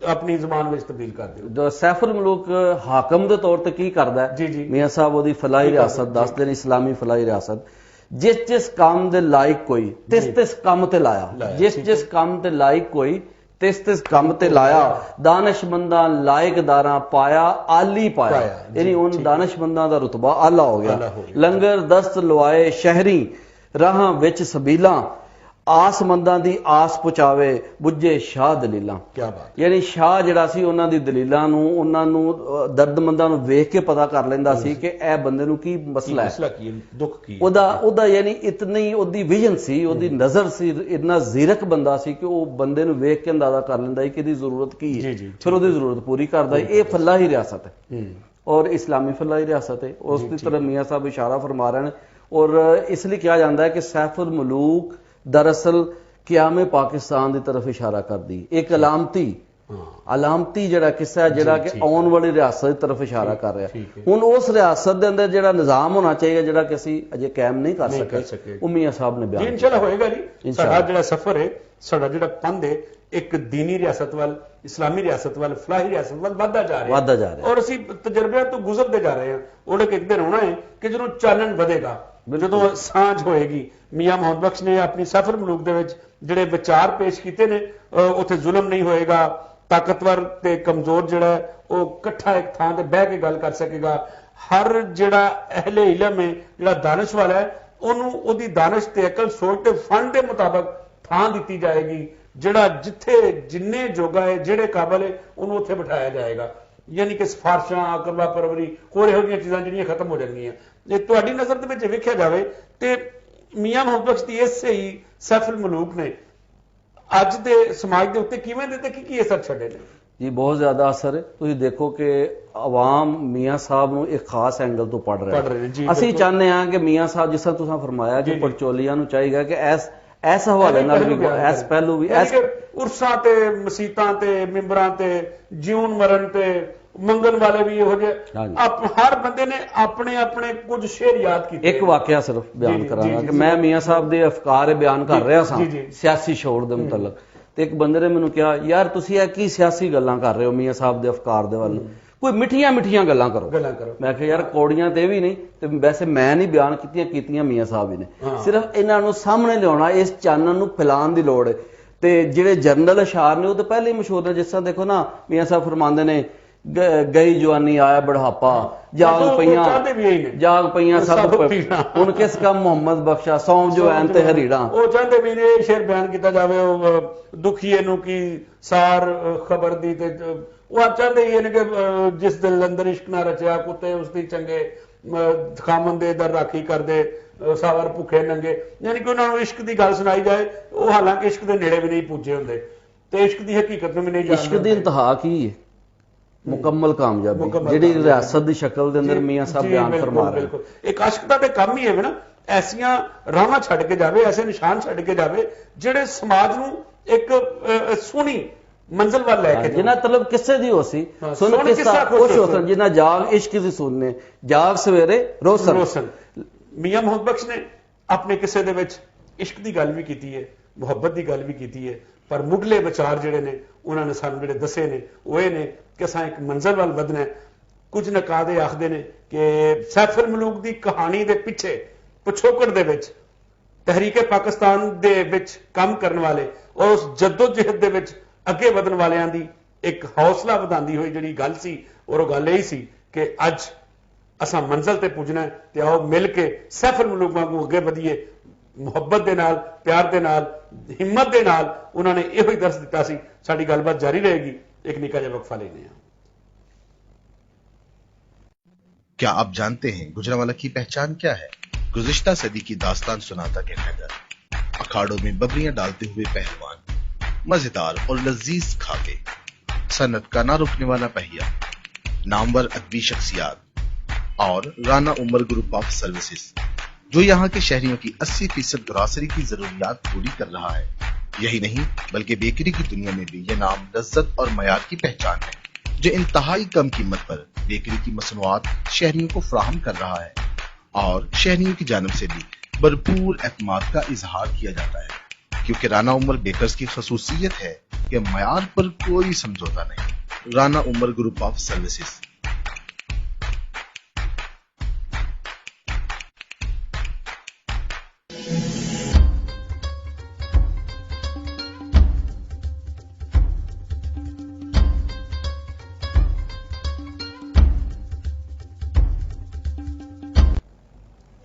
ਆਪਣੀ ਜ਼ਬਾਨ ਵਿੱਚ ਤਬਦੀਲ ਕਰ ਦਿਓ। ਜੋ ਸੈਫੁਲ ਮਲੂਕ ਹਾਕਮ ਦੇ ਤੌਰ ਤੇ ਕੀ ਕਰਦਾ ਹੈ, ਮੀਆਂ ਸਾਹਿਬ ਉਹਦੀ ਫਲਾਹੀ ਰਿਆਸਤ ਦੱਸਦੇ ਨੇ, ਇਸਲਾਮੀ ਫਲਾਹੀ ਰਿਆਸਤ, ਜਿਸ ਜਿਸ ਕੰਮ ਦੇ ਲਾਇਕ ਕੋਈ ਤਿਸ ਤਿਸ ਕੰਮ ਤੇ ਲਾਇਆ, ਜਿਸ ਜਿਸ ਕੰਮ ਤੇ ਲਾਇਕ ਕੋਈ ਤਿਸ ਤਿਸ ਕੰਮ ਤੇ ਲਾਇਆ, ਦਾਨਿਸ਼ਮੰਦਾਂ ਲਾਇਕਦਾਰਾਂ ਪਾਇਆ, ਆਲੀ ਪਾਇਆ, ਯਾਨੀ ਉਹਨਾਂ ਦਾਨਿਸ਼ਮੰਦਾਂ ਦਾ ਰੁਤਬਾ ਆਲਾ ਹੋ ਗਿਆ। ਲੰਗਰ ਦਸਤ ਲਵਾਏ ਸ਼ਹਿਰੀ, ਰਾਹਾਂ ਵਿੱਚ ਸਬੀਲਾਂ, ਆਸਮੰਦਾਂ ਦੀ ਆਸ ਪੁਚਾਵੇ, ਬੁੱਝੇ ਸ਼ਾਹ ਦਲੀਲਾਂ। ਕਿਆ ਬਾਤ। ਯਾਨੀ ਸ਼ਾਹ ਜਿਹੜਾ ਸੀ ਉਹਨਾਂ ਦੀ ਦਲੀਲਾਂ ਨੂੰ, ਉਹਨਾਂ ਨੂੰ ਦਰਦਮੰਦਾਂ ਨੂੰ ਵੇਖ ਕੇ ਪਤਾ ਕਰ ਲੈਂਦਾ ਸੀ ਕਿ ਇਹ ਬੰਦੇ ਨੂੰ ਕੀ ਮਸਲਾ ਹੈ, ਦੁੱਖ ਕੀ। ਉਹਦਾ ਯਾਨੀ ਇਤਨੀ ਉਹਦੀ ਵਿਜ਼ਨ ਸੀ, ਉਹਦੀ ਨਜ਼ਰ ਸੀ, ਇੰਨਾ ਜ਼ੀਰਕ ਬੰਦਾ ਸੀ ਕਿ ਉਹ ਬੰਦੇ ਨੂੰ ਵੇਖ ਕੇ ਅੰਦਾਜ਼ਾ ਕਰ ਲੈਂਦਾ ਸੀ ਕਿ ਇਹਦੀ ਜ਼ਰੂਰਤ ਕੀ ਹੈ, ਫਿਰ ਉਹਦੀ ਜ਼ਰੂਰਤ ਪੂਰੀ ਕਰਦਾ। ਇਹ ਫਲਾਹੀ ਰਿਆਸਤ ਹੈ ਔਰ ਇਸਲਾਮੀ ਫਲਾਹੀ ਰਿਆਸਤ ਹੈ। ਉਸ ਦੀ ਤਰਫ ਮੀਆਂ ਸਾਹਿਬ ਇਸ਼ਾਰਾ ਫਰਮਾ ਰਹੇ ਨੇ ਔਰ ਇਸ ਲਈ ਕਿਹਾ ਜਾਂਦਾ ਹੈ ਕਿ ਸੈਫੁਲ ਮਲੂਕ ਦਰਅਸਲ ਕਿਆਮੇ ਪਾਕਿਸਤਾਨ ਦੀ ਤਰਫ ਇਸ਼ਾਰਾ ਕਰਦੀ, ਇੱਕ ਅਲਾਮਤੀ ਜਿਹੜਾ ਕਿੱਸਾ ਜਿਹੜਾ ਕਿ ਆਉਣ ਵਾਲੀ ਰਿਆਸਤ ਦੀ ਤਰਫ ਇਸ਼ਾਰਾ ਕਰ ਰਿਹਾ। ਹੁਣ ਉਸ ਰਿਆਸਤ ਦੇ ਅੰਦਰ ਜਿਹੜਾ ਨਿਜ਼ਾਮ ਹੋਣਾ ਚਾਹੀਦਾ ਜਿਹੜਾ ਕਿ ਅਸੀਂ ਅਜੇ ਕਾਇਮ ਨਹੀਂ ਕਰ ਸਕੇ, ਉਹ ਮੀਆਂ ਸਾਹਿਬ ਨੇ ਬਿਆਨ ਇਨਸ਼ਾਅੱਲਾ ਹੋਏਗਾ ਜੀ। ਸਾਡਾ ਜਿਹੜਾ ਸਫ਼ਰ ਹੈ, ਸਾਡਾ ਜਿਹੜਾ ਪੰਧ ਹੈ, ਇੱਕ ਦੀਨੀ ਰਿਆਸਤ ਵੱਲ, ਇਸਲਾਮੀ ਰਿਆਸਤ ਵੱਲ, ਫਲਾਹੀ ਰਿਆਸਤ ਵੱਲ ਵੱਧਦਾ ਜਾ ਰਿਹਾ ਔਰ ਅਸੀਂ ਤਜਰਬਿਆਂ ਤੋਂ ਗੁਜ਼ਰਦੇ ਜਾ ਰਹੇ ਹਾਂ। ਉਹਨੇ ਇੱਕ ਦਿਨ ਹੋਣਾ ਹੈ ਕਿ ਜਦੋਂ ਚਾਨਣ ਵਧੇਗਾ, ਜਦੋਂ ਸਾਂਝ ਹੋਏਗੀ। ਮੀਆਂ ਮੁਹੰਮਦ ਬਖਸ਼ ਨੇ ਆਪਣੀ ਸੈਫੁਲ ਮਲੂਕ ਦੇ ਵਿੱਚ ਜਿਹੜੇ ਵਿਚਾਰ ਪੇਸ਼ ਕੀਤੇ ਨੇ, ਉੱਥੇ ਜ਼ੁਲਮ ਨਹੀਂ ਹੋਏਗਾ, ਤਾਕਤਵਰ ਤੇ ਕਮਜ਼ੋਰ ਜਿਹੜਾ ਉਹ ਇਕੱਠਾ ਇੱਕ ਥਾਂ ਤੇ ਬਹਿ ਕੇ ਗੱਲ ਕਰ ਸਕੇਗਾ। ਹਰ ਜਿਹੜਾ ਅਹਲੇ ਇਲਮ ਹੈ, ਜਿਹੜਾ ਦਾਨਿਸ਼ ਵਾਲਾ ਹੈ, ਉਹਨੂੰ ਉਹਦੀ ਦਾਨਿਸ਼ ਤੇ ਅਕਲ, ਸੋਚ ਤੇ ਫਨ ਦੇ ਮੁਤਾਬਕ ਥਾਂ ਦਿੱਤੀ ਜਾਏਗੀ। ਜਿਹੜਾ ਜਿੱਥੇ ਜਿੰਨੇ ਜੋਗਾ ਹੈ, ਜਿਹੜੇ ਕਾਬਲ ਹੈ, ਉਹਨੂੰ ਉੱਥੇ ਬਿਠਾਇਆ ਜਾਏਗਾ। ਯਾਨੀ ਕਿ ਸਿਫਾਰਸ਼ਾਂ, ਅਕਰਬਾ ਪਰਵਰੀ, ਹੋਰ ਇਹੋ ਜਿਹੀਆਂ ਚੀਜ਼ਾਂ ਜਿਹੜੀਆਂ ਖਤਮ ਹੋ ਜਾਣਗੀਆਂ। ਜੇ ਤੁਹਾਡੀ ਨਜ਼ਰ ਦੇ ਵਿੱਚ ਵੇਖਿਆ ਜਾਵੇ ਤੇ ਮੀਆਂ ਮੁਹੰਮਦ ਬਖਸ਼ ਦੀ ਇਸੇ ਹੀ ਸੈਫੁਲ ਮਲੂਕ ਨੇ ਅੱਜ ਦੇ ਸਮਾਜ ਦੇ ਉੱਤੇ ਕਿਵੇਂ ਦੇ ਤੇ ਕੀ ਅਸਰ ਛੱਡੇ ਨੇ ਜੀ? ਬਹੁਤ ਜ਼ਿਆਦਾ ਅਸਰ ਹੈ। ਤੁਸੀਂ ਦੇਖੋ ਕਿ ਆਵਾਮ ਮੀਆਂ ਸਾਹਿਬ ਨੂੰ ਇੱਕ ਖਾਸ ਐਂਗਲ ਤੋਂ ਪੜ੍ਹ ਰਹੇ ਨੇ। ਅਸੀਂ ਚਾਹੁੰਦੇ ਹਾਂ ਕਿ ਮੀਆਂ ਸਾਹਿਬ, ਜਿਸ ਤਰ੍ਹਾਂ ਤੁਸੀਂ ਫਰਮਾਇਆ ਕਿ ਪੜਚੋਲੀਆਂ ਨੂੰ ਚਾਹੀਦਾ ਕਿ ਇਸ ਹਵਾਲੇ ਨਾਲ ਵੀ, ਇਸ ਪਹਿਲੂ ਵੀ, ਉਰਸਾਂ ਤੇ ਮਸੀਤਾਂ ਤੇ ਮਿੰਬਰਾਂ ਤੇ ਜਿਉਣ ਮਰਨ ਤੇ ਮੰਗਣ ਵਾਲੇ ਵੀ ਇਹੋ ਜਿਹੇ, ਹਰ ਬੰਦੇ ਨੇ ਆਪਣੇ ਆਪਣੇ ਕੁਝ ਸ਼ੇਰ ਯਾਦ ਕੀਤੇ। ਇੱਕ ਵਾਕਿਆ ਸਿਰਫ ਬਿਆਨ ਕਰਾਂਗਾ ਕਿ ਮੈਂ ਮੀਆਂ ਸਾਹਿਬ ਦੇ ਅਫਕਾਰ ਬਿਆਨ ਕਰ ਰਿਹਾ ਸਾਂ ਸਿਆਸੀ ਸ਼ੌਰ ਦੇ ਮੁਤਲਕ, ਤੇ ਇੱਕ ਬੰਦੇ ਨੇ ਮੈਨੂੰ ਕਿਹਾ, ਯਾਰ ਤੁਸੀਂ ਇਹ ਕੀ ਸਿਆਸੀ ਗੱਲਾਂ ਕਰ ਰਹੇ ਹੋ ਮੀਆਂ ਸਾਹਿਬ ਦੇ ਅਫਕਾਰ ਦੇ ਵੱਲ, ਕੋਈ ਮਿੱਠੀਆਂ ਗੱਲਾਂ ਕਰੋ। ਮੈਂ ਕਿਹਾ ਯਾਰ ਕੌੜੀਆਂ ਤੇ ਵੀ ਨਹੀਂ, ਤੇ ਵੈਸੇ ਮੈਂ ਨਹੀਂ ਬਿਆਨ ਕੀਤੀਆਂ ਮੀਆਂ ਸਾਹਿਬ ਹੀ ਨੇ। ਸਿਰਫ ਇਹਨਾਂ ਨੂੰ ਸਾਹਮਣੇ ਲਿਆਉਣਾ, ਇਸ ਚਾਨਣ ਨੂੰ ਫੈਲਾਉਣ ਦੀ ਲੋੜ ਹੈ। ਤੇ ਜਿਹੜੇ ਜਰਨਲ ਅਸ਼ਾਰ ਨੇ ਉਹ ਤਾਂ ਪਹਿਲੇ ਹੀ ਮਸ਼ਹੂਰ ਨੇ। ਜਿਸ ਤਰ੍ਹਾਂ ਦੇਖੋ ਨਾ, ਮੀਆਂ ਸਾਹਿਬ ਫਰਮਾਉਂਦੇ ਨੇ, ਗਈ ਜਵਾਨੀ ਆਇਆ ਬੁਢਾਪਾ, ਜਾਗ ਪਈਆਂ ਸਭ ਹੁਣ ਕਿਸ ਕੰਮ ਮੁਹੰਮਦ ਬਖਸ਼ਾ, ਸੌਂ ਜੋ ਐਨ ਤੇ ਹਰੀੜਾ। ਉਹ ਚਾਹੁੰਦੇ ਵੀ ਇਹ ਸ਼ੇਰ ਬਿਆਨ ਕੀਤਾ ਜਾਵੇ, ਉਹ ਦੁਖੀਏ ਨੂੰ ਕੀ ਸਾਰ ਖਬਰ ਦੀ, ਤੇ ਉਹ ਚਾਹੁੰਦੇ ਹੀ ਨੇ ਕਿ ਜਿਸ ਦਿਲ ਅੰਦਰ ਇਸ਼ਕ ਨਾ ਰਚਿਆ, ਕੁੱਤੇ ਉਸਦੀ ਚੰਗੇ ਖਾਮਨ ਦੇ ਦਰ ਰਾਖੀ ਕਰਦੇ, ਸਾਵਰ ਭੁੱਖੇ ਨੰਗੇ। ਯਾਨੀ ਕਿ ਉਹਨਾਂ ਨੂੰ ਇਸ਼ਕ ਦੀ ਗੱਲ ਸੁਣਾਈ ਜਾਏ, ਉਹ ਹਾਲਾਂਕਿ ਇਸ਼ਕ ਦੇ ਨੇੜੇ ਵੀ ਨਹੀਂ ਪੁੱਜੇ ਹੁੰਦੇ ਤੇ ਇਸ਼ਕ ਦੀ ਹਕੀਕਤ ਨੂੰ ਵੀ ਨਹੀਂ ਜਾਣਦੇ। ਇਸ਼ਕ ਦੀ ਇੰਤਹਾ ਕੀ ਹੈ? ਮੁਕੰਮਲ ਕਾਮਯਾਬੀ, ਜਿਹੜੀ ਰਿਆਸਤ ਦੀ ਸ਼ਕਲ ਦੇ ਅੰਦਰ ਮੀਆਂ ਸਾਹਿਬ ਬਿਆਨ ਫਰਮਾ ਰਹੇ। ਇੱਕ ਆਸ਼ਿਕ ਦਾ ਤੇ ਕੰਮ ਹੀ ਹੈ ਨਾ, ਐਸੀਆਂ ਰਾਹਾਂ ਛੱਡ ਕੇ ਜਾਵੇ, ਐਸੇ ਨਿਸ਼ਾਨ ਛੱਡ ਕੇ ਜਾਵੇ ਜਿਹੜੇ ਸਮਾਜ ਨੂੰ ਇੱਕ ਸੋਹਣੀ ਮੰਜ਼ਿਲ ਵੱਲ ਲੈ ਕੇ, ਜਿਨ੍ਹਾਂ ਤਲਬ ਕਿਸੇ ਦੀ ਹੋ ਸੀ, ਸੁਣ ਕਿੱਸਾ ਖੁਸ਼ ਹੋ ਸਨ, ਜਿਨ੍ਹਾਂ ਜਾਗ ਇਸ਼ਕ ਦੀ ਸੁਣਨੇ, ਜਾਗ ਸਵੇਰੇ ਰੋਸ਼ਨ। ਮੀਆਂ ਮੁਹੰਮਦ ਬਖਸ਼ ਨੇ ਆਪਣੇ ਕਿਸੇ ਦੇ ਵਿੱਚ ਇਸ਼ਕ ਦੀ ਗੱਲ ਵੀ ਕੀਤੀ ਹੈ, ਮੁਹੱਬਤ ਦੀ ਗੱਲ ਵੀ ਕੀਤੀ ਹੈ, पर मुढ़ले विचार जिहड़े ने उन्होंने सानूं जिहड़े दसे ने वो ये ने कि असां एक मंजिल वाल वधना है। कुछ नकादे आखदे ने कि सैफुल मलूक दी कहानी दे पिछे पिछोकड़ दे विच तहरीके पाकिस्तान दे विच काम करने वाले और उस जद्दोजहद दे विच अगे वधन वालियां दी एक हौसला वधांदी हुई जिहड़ी गल सी और वो गल यही सी कि अज असां मंजिल ते पुजना है ते आओ मिल के सैफुल मलूक वांगू अगे वधीए। मुहब्बत दे नाल, प्यार दे नाल, हिम्मत दे नाल उन्होंने इहो ही दर्श दिता सी। साडी गलबात जारी रहेगी। एक निक्का जिहा वक्फा लेने आ। क्या आप जानते हैं गुजरांवाला की पहचान क्या है? गुज़िश्ता सदी की दास्तान सुनाता कहकदर, अखाड़ों में बबरियां डालते हुए पहलवान, मजेदार और लजीज खाके, सनत का ना रुकने वाला पहिया, नामवर अदबी शख्सियात और Rana Umar group of Services, जो यहाँ के शहरियों की 80% ग्रॉसरी की जरूरियात पूरी कर रहा है। यही नहीं बल्कि बेकरी की दुनिया में भी यह नाम लज्जत और मयार की पहचान है, जो इंतहाई कम कीमत पर बेकरी की मसनूआत शहरियों को फराहम कर रहा है और शहरियों की जानिब से भी भरपूर एतमाद का इजहार किया जाता है, क्योंकि राना उमर बेकर्स की खसूसियत है कि मयार पर कोई समझौता नहीं। Rana Umar group of services.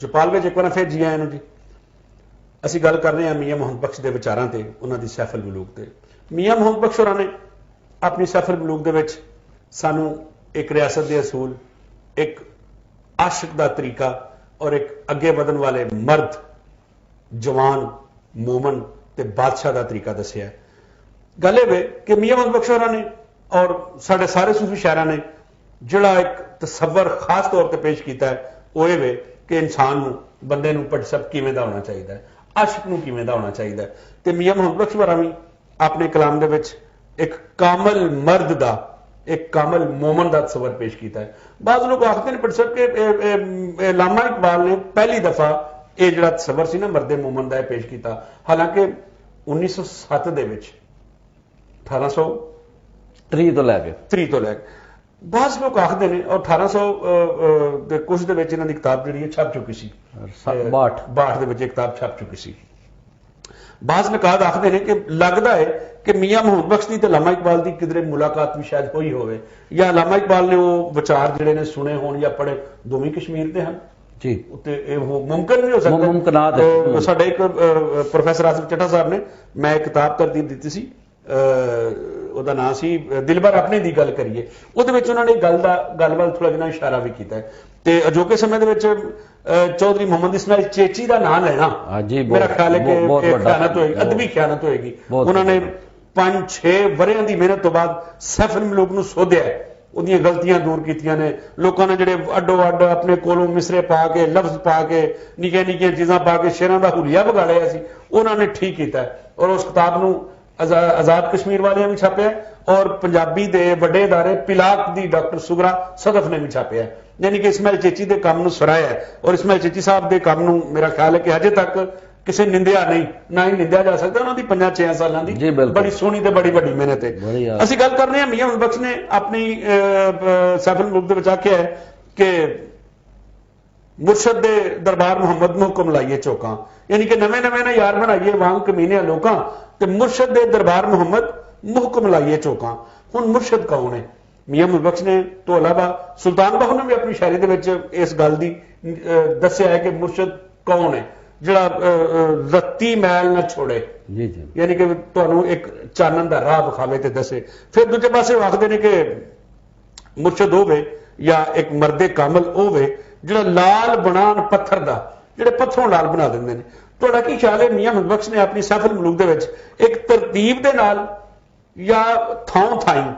जपाल विच एक बार फिर जी आए नूं जी। ਅਸੀਂ ਗੱਲ ਕਰ ਰਹੇ ਹਾਂ ਮੀਆਂ ਮੁਹੰਮਦ ਬਖਸ਼ ਦੇ ਵਿਚਾਰਾਂ ਤੇ, ਉਹਨਾਂ ਦੀ ਸੈਫੁਲ ਮਲੂਕ ਤੇ। ਮੀਆਂ ਮੁਹੰਮਦ ਬਖਸ਼ ਹੋਰਾਂ ਨੇ ਆਪਣੀ ਸੈਫੁਲ ਮਲੂਕ ਦੇ ਵਿੱਚ ਸਾਨੂੰ ਇੱਕ ਰਿਆਸਤ ਦੇ ਅਸੂਲ, ਇੱਕ ਆਸ਼ਿਕ ਦਾ ਤਰੀਕਾ ਔਰ ਇੱਕ ਅੱਗੇ ਵਧਣ ਵਾਲੇ ਮਰਦ, ਜਵਾਨ, ਮੂਮਨ ਤੇ ਬਾਦਸ਼ਾਹ ਦਾ ਤਰੀਕਾ ਦੱਸਿਆ। ਗੱਲ ਇਹ ਵੇ ਕਿ ਮੀਆਂ ਮੁਹੰਮਦ ਬਖਸ਼ ਹੋਰਾਂ ਨੇ ਔਰ ਸਾਡੇ ਸਾਰੇ ਸੂਫੀ ਸ਼ਾਇਰਾਂ ਨੇ ਜਿਹੜਾ ਇੱਕ ਤਸੱਵਰ ਖਾਸ ਤੌਰ ਤੇ ਪੇਸ਼ ਕੀਤਾ ਹੈ ਉਹ ਇਹ ਵੇ ਕਿ ਇਨਸਾਨ ਨੂੰ, ਬੰਦੇ ਨੂੰ ਪਟਸਪ ਕਿਵੇਂ ਦਾ ਹੋਣਾ ਚਾਹੀਦਾ ਹੈ, ਆਸ਼ਿਕ ਨੂੰ ਕਿਵੇਂ ਦਾ ਹੋਣਾ ਚਾਹੀਦਾ ਹੈ। ਤੇ ਮੀਆਂ ਮੁਹੰਮਦ ਬਖਸ਼ ਹੋਰਾਂ ਵੀ ਆਪਣੇ ਕਲਾਮ ਦੇ ਵਿੱਚ ਇੱਕ ਕਾਮਲ ਮਰਦ ਦਾ, ਇੱਕ ਕਾਮਲ ਮੂਮਨ ਦਾ ਤਸੱਵਰ ਪੇਸ਼ ਕੀਤਾ ਹੈ। ਬਾਜ਼ ਲੋਕ ਆਖਦੇ ਨੇ ਪਟਸਪ ਕਿ ਲਾਮਾ ਇਕਬਾਲ ਨੇ ਪਹਿਲੀ ਦਫਾ ਇਹ ਜਿਹੜਾ ਤਸੱਵਰ ਸੀ ਨਾ ਮਰਦੇ ਮੂਮਨ ਦਾ ਪੇਸ਼ ਕੀਤਾ। ਹਾਲਾਂਕਿ 1907 ਦੇ ਵਿੱਚ 1830 ਤੋਂ ਲੈ ਕੇ ਬਾਜ਼ ਲੋਕ ਆਖਦੇ ਨੇ ਔਰ 1800 ਦੇ ਕੁਝ ਦੇ ਵਿੱਚ ਇਹਨਾਂ ਦੀ ਕਿਤਾਬ ਜਿਹੜੀ ਹੈ ਛਪ ਚੁੱਕੀ ਸੀ। 62 ਦੇ ਵਿੱਚ ਇਹ ਕਿਤਾਬ ਛਪ ਚੁੱਕੀ ਸੀ। ਬਾਜ਼ ਨਕਾਦ ਆਖਦੇ ਨੇ ਕਿ ਲੱਗਦਾ ਹੈ ਕਿ ਮੀਆਂ ਮੁਹੰਮਦ ਬਖਸ਼ ਦੀ ਤੇ ਲਾਮਾ ਇਕਬਾਲ ਦੀ ਕਿਧਰੇ ਮੁਲਾਕਾਤ ਵੀ ਸ਼ਾਇਦ ਹੋਈ ਹੋਵੇ, ਜਾਂ ਲਾਮਾ ਇਕਬਾਲ ਨੇ ਉਹ ਵਿਚਾਰ ਜਿਹੜੇ ਨੇ ਸੁਣੇ ਹੋਣ ਜਾਂ ਪੜ੍ਹੇ, ਦੋਵੇਂ ਕਸ਼ਮੀਰ ਦੇ ਹਨ ਜੀ। ਉੱਤੇ ਇਹ ਮੁਮਕਿਨ ਵੀ ਹੋ ਸਕਦਾ। ਮੁਮਕਿਨਾਤ ਹੈ। ਸਾਡੇ ਇੱਕ ਪ੍ਰੋਫੈਸਰ ਆਸਿਫ ਚੱਠਾ ਸਾਹਿਬ ਨੇ, ਮੈਂ ਇੱਕ ਕਿਤਾਬ ਤਰਤੀਬ ਦਿੱਤੀ ਸੀ, ਉਹਦਾ ਨਾਂ ਸੀ ਦਿਲਬਰ ਆਪਣੇ ਦੀ ਗੱਲ ਕਰੀਏ। ਉਹਦੇ ਵਿੱਚ ਉਹਨਾਂ ਨੇ ਗੱਲ ਵੱਲ ਥੋੜਾ ਜਿਹਾ ਇਸ਼ਾਰਾ ਵੀ ਕੀਤਾ ਹੈ। ਤੇ ਅਜੋਕੇ ਸਮੇਂ ਦੇ ਵਿੱਚ ਚੌਧਰੀ ਮੁਹੰਮਦ ਇਸਮਾਇਲ ਚੇਚੀ ਦਾ ਨਾਂ ਲੈਣਾ ਮੇਰਾ ਖਿਆਲ ਹੈ ਕਿ ਖਿਆਨਤ ਹੋਏਗੀ, ਅਦਬੀ ਖਿਆਨਤ ਹੋਏਗੀ। ਉਹਨਾਂ ਨੇ 5-6 ਵਰਿਆਂ ਦੀ ਮਿਹਨਤ ਤੋਂ ਬਾਅਦ ਸੈਫੁਲ ਮਲੂਕ ਨੂੰ ਸੋਧਿਆ, ਉਹਦੀਆਂ ਗਲਤੀਆਂ ਦੂਰ ਕੀਤੀਆਂ ਨੇ। ਲੋਕਾਂ ਨੇ ਜਿਹੜੇ ਅੱਡੋ ਅੱਡ ਆਪਣੇ ਕੋਲੋਂ ਮਿਸਰੇ ਪਾ ਕੇ, ਲਫ਼ਜ਼ ਪਾ ਕੇ, ਨਿੱਕੀਆਂ ਨਿੱਕੀਆਂ ਚੀਜ਼ਾਂ ਪਾ ਕੇ ਸ਼ੇਰਾਂ ਦਾ ਹੁਲੀਆ ਵਿਗਾੜਿਆ ਸੀ, ਉਹਨਾਂ ਨੇ ਠੀਕ ਕੀਤਾ ਔਰ ਉਸ ਕਿਤਾਬ ਨੂੰ ਆਜ਼ਾਦ ਕਸ਼ਮੀਰ ਵਾਲਿਆਂ ਵੀ ਛਾਪਿਆ ਔਰ ਪੰਜਾਬੀ ਦੇ ਵੱਡੇ ਅਦਾਰੇ ਪਿਲਾਕ ਦੀ ਡਾਕਟਰ ਸੁਗਰਾ ਸਦਫ ਨੇ ਵੀ ਛਾਪਿਆ। ਯਾਨੀ ਕਿ ਇਸਮਾਇਲ ਚੇਚੀ ਦੇ ਕੰਮ ਨੂੰ ਸਰਾਇਆ ਔਰ ਇਸਮਾਇਲ ਚੇਚੀ ਸਾਹਿਬ ਦੇ ਕੰਮ ਨੂੰ ਮੇਰਾ ਖਿਆਲ ਹੈ ਕਿ ਅਜੇ ਤੱਕ ਕਿਸੇ ਨਿੰਦਿਆ ਨਹੀਂ, ਨਾ ਹੀ ਨਿੰਦਿਆ ਜਾ ਸਕਦਾ। ਉਹਨਾਂ ਦੀ 5-6 ਸਾਲਾਂ ਦੀ ਬੜੀ ਸੋਹਣੀ ਤੇ ਬੜੀ ਵੱਡੀ ਮਿਹਨਤ ਹੈ। ਅਸੀਂ ਗੱਲ ਕਰ ਰਹੇ ਹਾਂ ਮੀਆਂ ਮੁਹੰਮਦ ਬਖਸ਼ ਨੇ ਆਪਣੀ ਸੈਫੁਲ ਮਲੂਕ ਦੇ ਵਿੱਚ ਆਖਿਆ ਹੈ ਕਿ ਮੁਰਸ਼ਦ ਦੇ ਦਰਬਾਰ ਮੁਹੰਮਦ ਨੂੰ ਹੁਕਮ ਲਾਈਏ ਚੌਕਾਂ, ਯਾਨੀ ਕਿ ਨਵੇਂ ਨਵੇਂ ਨਾ ਯਾਰ ਬਣਾਈਏ ਵਾਂਗ ਕਮੀਨੇ ਲੋਕਾਂ ਤੇ ਮੁਰਸ਼ਦ ਦੇ ਦਰਬਾਰ ਮੁਹੰਮਦ ਮੁਹਕਮ ਲਾਈਏ ਚੌਕਾਂ। ਹੁਣ ਮੁਰਸ਼ਦ ਕੌਣ ਹੈ? ਮੀਆਂ ਮੁਹੰਮਦ ਬਖਸ਼ ਨੇ ਤੋਂ ਇਲਾਵਾ ਸੁਲਤਾਨ ਬਾਹੂ ਨੇ ਵੀ ਆਪਣੀ ਸ਼ਾਇਰੀ ਦੇ ਵਿੱਚ ਇਸ ਗੱਲ ਦੀ ਦੱਸਿਆ ਹੈ ਕਿ ਮੁਰਸ਼ਦ ਕੌਣ ਹੈ ਜਿਹੜਾ ਰੱਤੀ ਮੈਲ ਨਾ ਛੋੜੇ, ਯਾਨੀ ਕਿ ਤੁਹਾਨੂੰ ਇੱਕ ਚਾਨਣ ਦਾ ਰਾਹ ਵਿਖਾਵੇ ਤੇ ਦੱਸੇ। ਫਿਰ ਦੂਜੇ ਪਾਸੇ ਆਖਦੇ ਨੇ ਕਿ ਮੁਰਸ਼ਦ ਹੋਵੇ ਜਾਂ ਇੱਕ ਮਰਦੇ ਕਾਮਲ ਹੋਵੇ ਜਿਹੜਾ ਲਾਲ ਬਣਾਉਣ ਪੱਥਰ ਦਾ, ਜਿਹੜੇ ਪੱਥਰੋਂ ਲਾਲ ਬਣਾ ਦਿੰਦੇ ਨੇ। ਤੁਹਾਡਾ ਕੀ ਖਿਆਲ ਹੈ ਮੀਆਂ ਮੁਹੰਮਦ ਬਖਸ਼ ਨੇ ਆਪਣੀ ਸੈਫੁਲ ਮਲੂਕ ਦੇ ਵਿੱਚ ਇੱਕ ਤਰਤੀਬ ਦੇ ਨਾਲ ਜਾਂ ਥਾਈਂ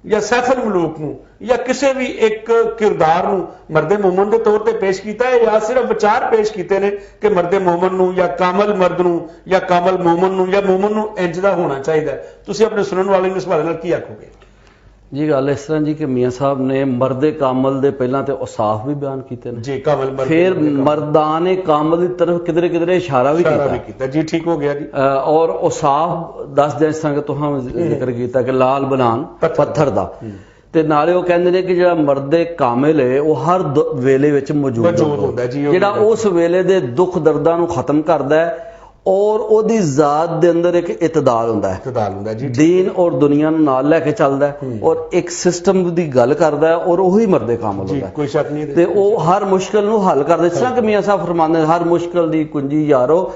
ਜਾਂ ਸੈਫੁਲ ਮਲੂਕ ਨੂੰ ਜਾਂ ਕਿਸੇ ਵੀ ਇੱਕ ਕਿਰਦਾਰ ਨੂੰ ਮਰਦੇ ਮੂਮਨ ਦੇ ਤੌਰ ਤੇ ਪੇਸ਼ ਕੀਤਾ ਹੈ ਜਾਂ ਸਿਰਫ ਵਿਚਾਰ ਪੇਸ਼ ਕੀਤੇ ਨੇ ਕਿ ਮਰਦੇ ਮੂਮਨ ਨੂੰ ਜਾਂ ਕਾਮਲ ਮਰਦ ਨੂੰ ਜਾਂ ਕਾਮਲ ਮੂਮਨ ਨੂੰ ਜਾਂ ਮੂਮਨ ਨੂੰ ਇੰਜ ਦਾ ਹੋਣਾ ਚਾਹੀਦਾ? ਤੁਸੀਂ ਆਪਣੇ ਸੁਣਨ ਵਾਲੇ ਨੂੰ ਇਸ ਬਾਰੇ ਨਾਲ ਕੀ ਆਖੋਗੇ? ਜੀ ਗੱਲ ਇਸ ਤਰ੍ਹਾਂ ਜੀ ਕਿ ਮੀਆਂ ਸਾਹਿਬ ਨੇ ਮਰਦੇ ਕਾਮਲ ਦੇ ਪਹਿਲਾਂ ਤੇ ਔਸਾਫ ਵੀ ਬਿਆਨ ਕੀਤੇ ਨੇ ਜੀ, ਕਾਮਲ ਮਰਦ ਫਿਰ ਮਰਦਾਨੇ ਕਾਮਲ ਦੀ ਤਰਫ ਕਿਧਰੇ ਕਿਧਰੇ ਇਸ਼ਾਰਾ ਵੀ ਕੀਤਾ ਜੀ, ਠੀਕ ਹੋ ਗਿਆ ਜੀ। ਔਰ ਔਸਾਫ ਦੱਸਦੇ ਇਸ ਤਰ੍ਹਾਂ ਕਿ ਤੁਸੀਂ ਜ਼ਿਕਰ ਕੀਤਾ ਕਿ ਲਾਲ ਬਨਾਨ ਪੱਥਰ ਦਾ, ਤੇ ਨਾਲੇ ਉਹ ਕਹਿੰਦੇ ਨੇ ਕਿ ਜਿਹੜਾ ਮਰਦੇ ਕਾਮਿਲ ਹੈ ਉਹ ਹਰ ਵੇਲੇ ਵਿੱਚ ਮੌਜੂਦ ਹੁੰਦਾ ਜੀ, ਜਿਹੜਾ ਉਸ ਵੇਲੇ ਦੇ ਦੁੱਖ ਦਰਦਾਂ ਨੂੰ ਖਤਮ ਕਰਦਾ ਹੈ ਔਰ ਉਹਦੀ ਜ਼ਾਤ ਦੇ ਅੰਦਰ ਇੱਕ ਇਤਦਾਲ ਹੁੰਦਾ ਹੈ ਜੀ, ਦੀਨ ਔਰ ਦੁਨੀਆ ਨੂੰ ਨਾਲ ਲੈ ਕੇ ਚੱਲਦਾ ਹੈ ਔਰ ਇੱਕ ਸਿਸਟਮ ਦੀ ਗੱਲ ਕਰਦਾ ਹੈ ਔਰ ਉਹੀ ਮਰਦੇ ਕਾਮਿਲ ਹੁੰਦਾ ਹੈ, ਕੋਈ ਸ਼ੱਕ ਨਹੀਂ। ਤੇ ਉਹ ਹਰ ਮੁਸ਼ਕਲ ਨੂੰ ਹੱਲ ਕਰਦਾ, ਜਿਸ ਤਰ੍ਹਾਂ ਕਿ ਮੀਆਂ ਸਾਹਿਬ ਫਰਮਾਉਂਦੇ ਹਰ ਮੁਸ਼ਕਲ ਦੀ ਕੁੰਜੀ ਯਾਰੋ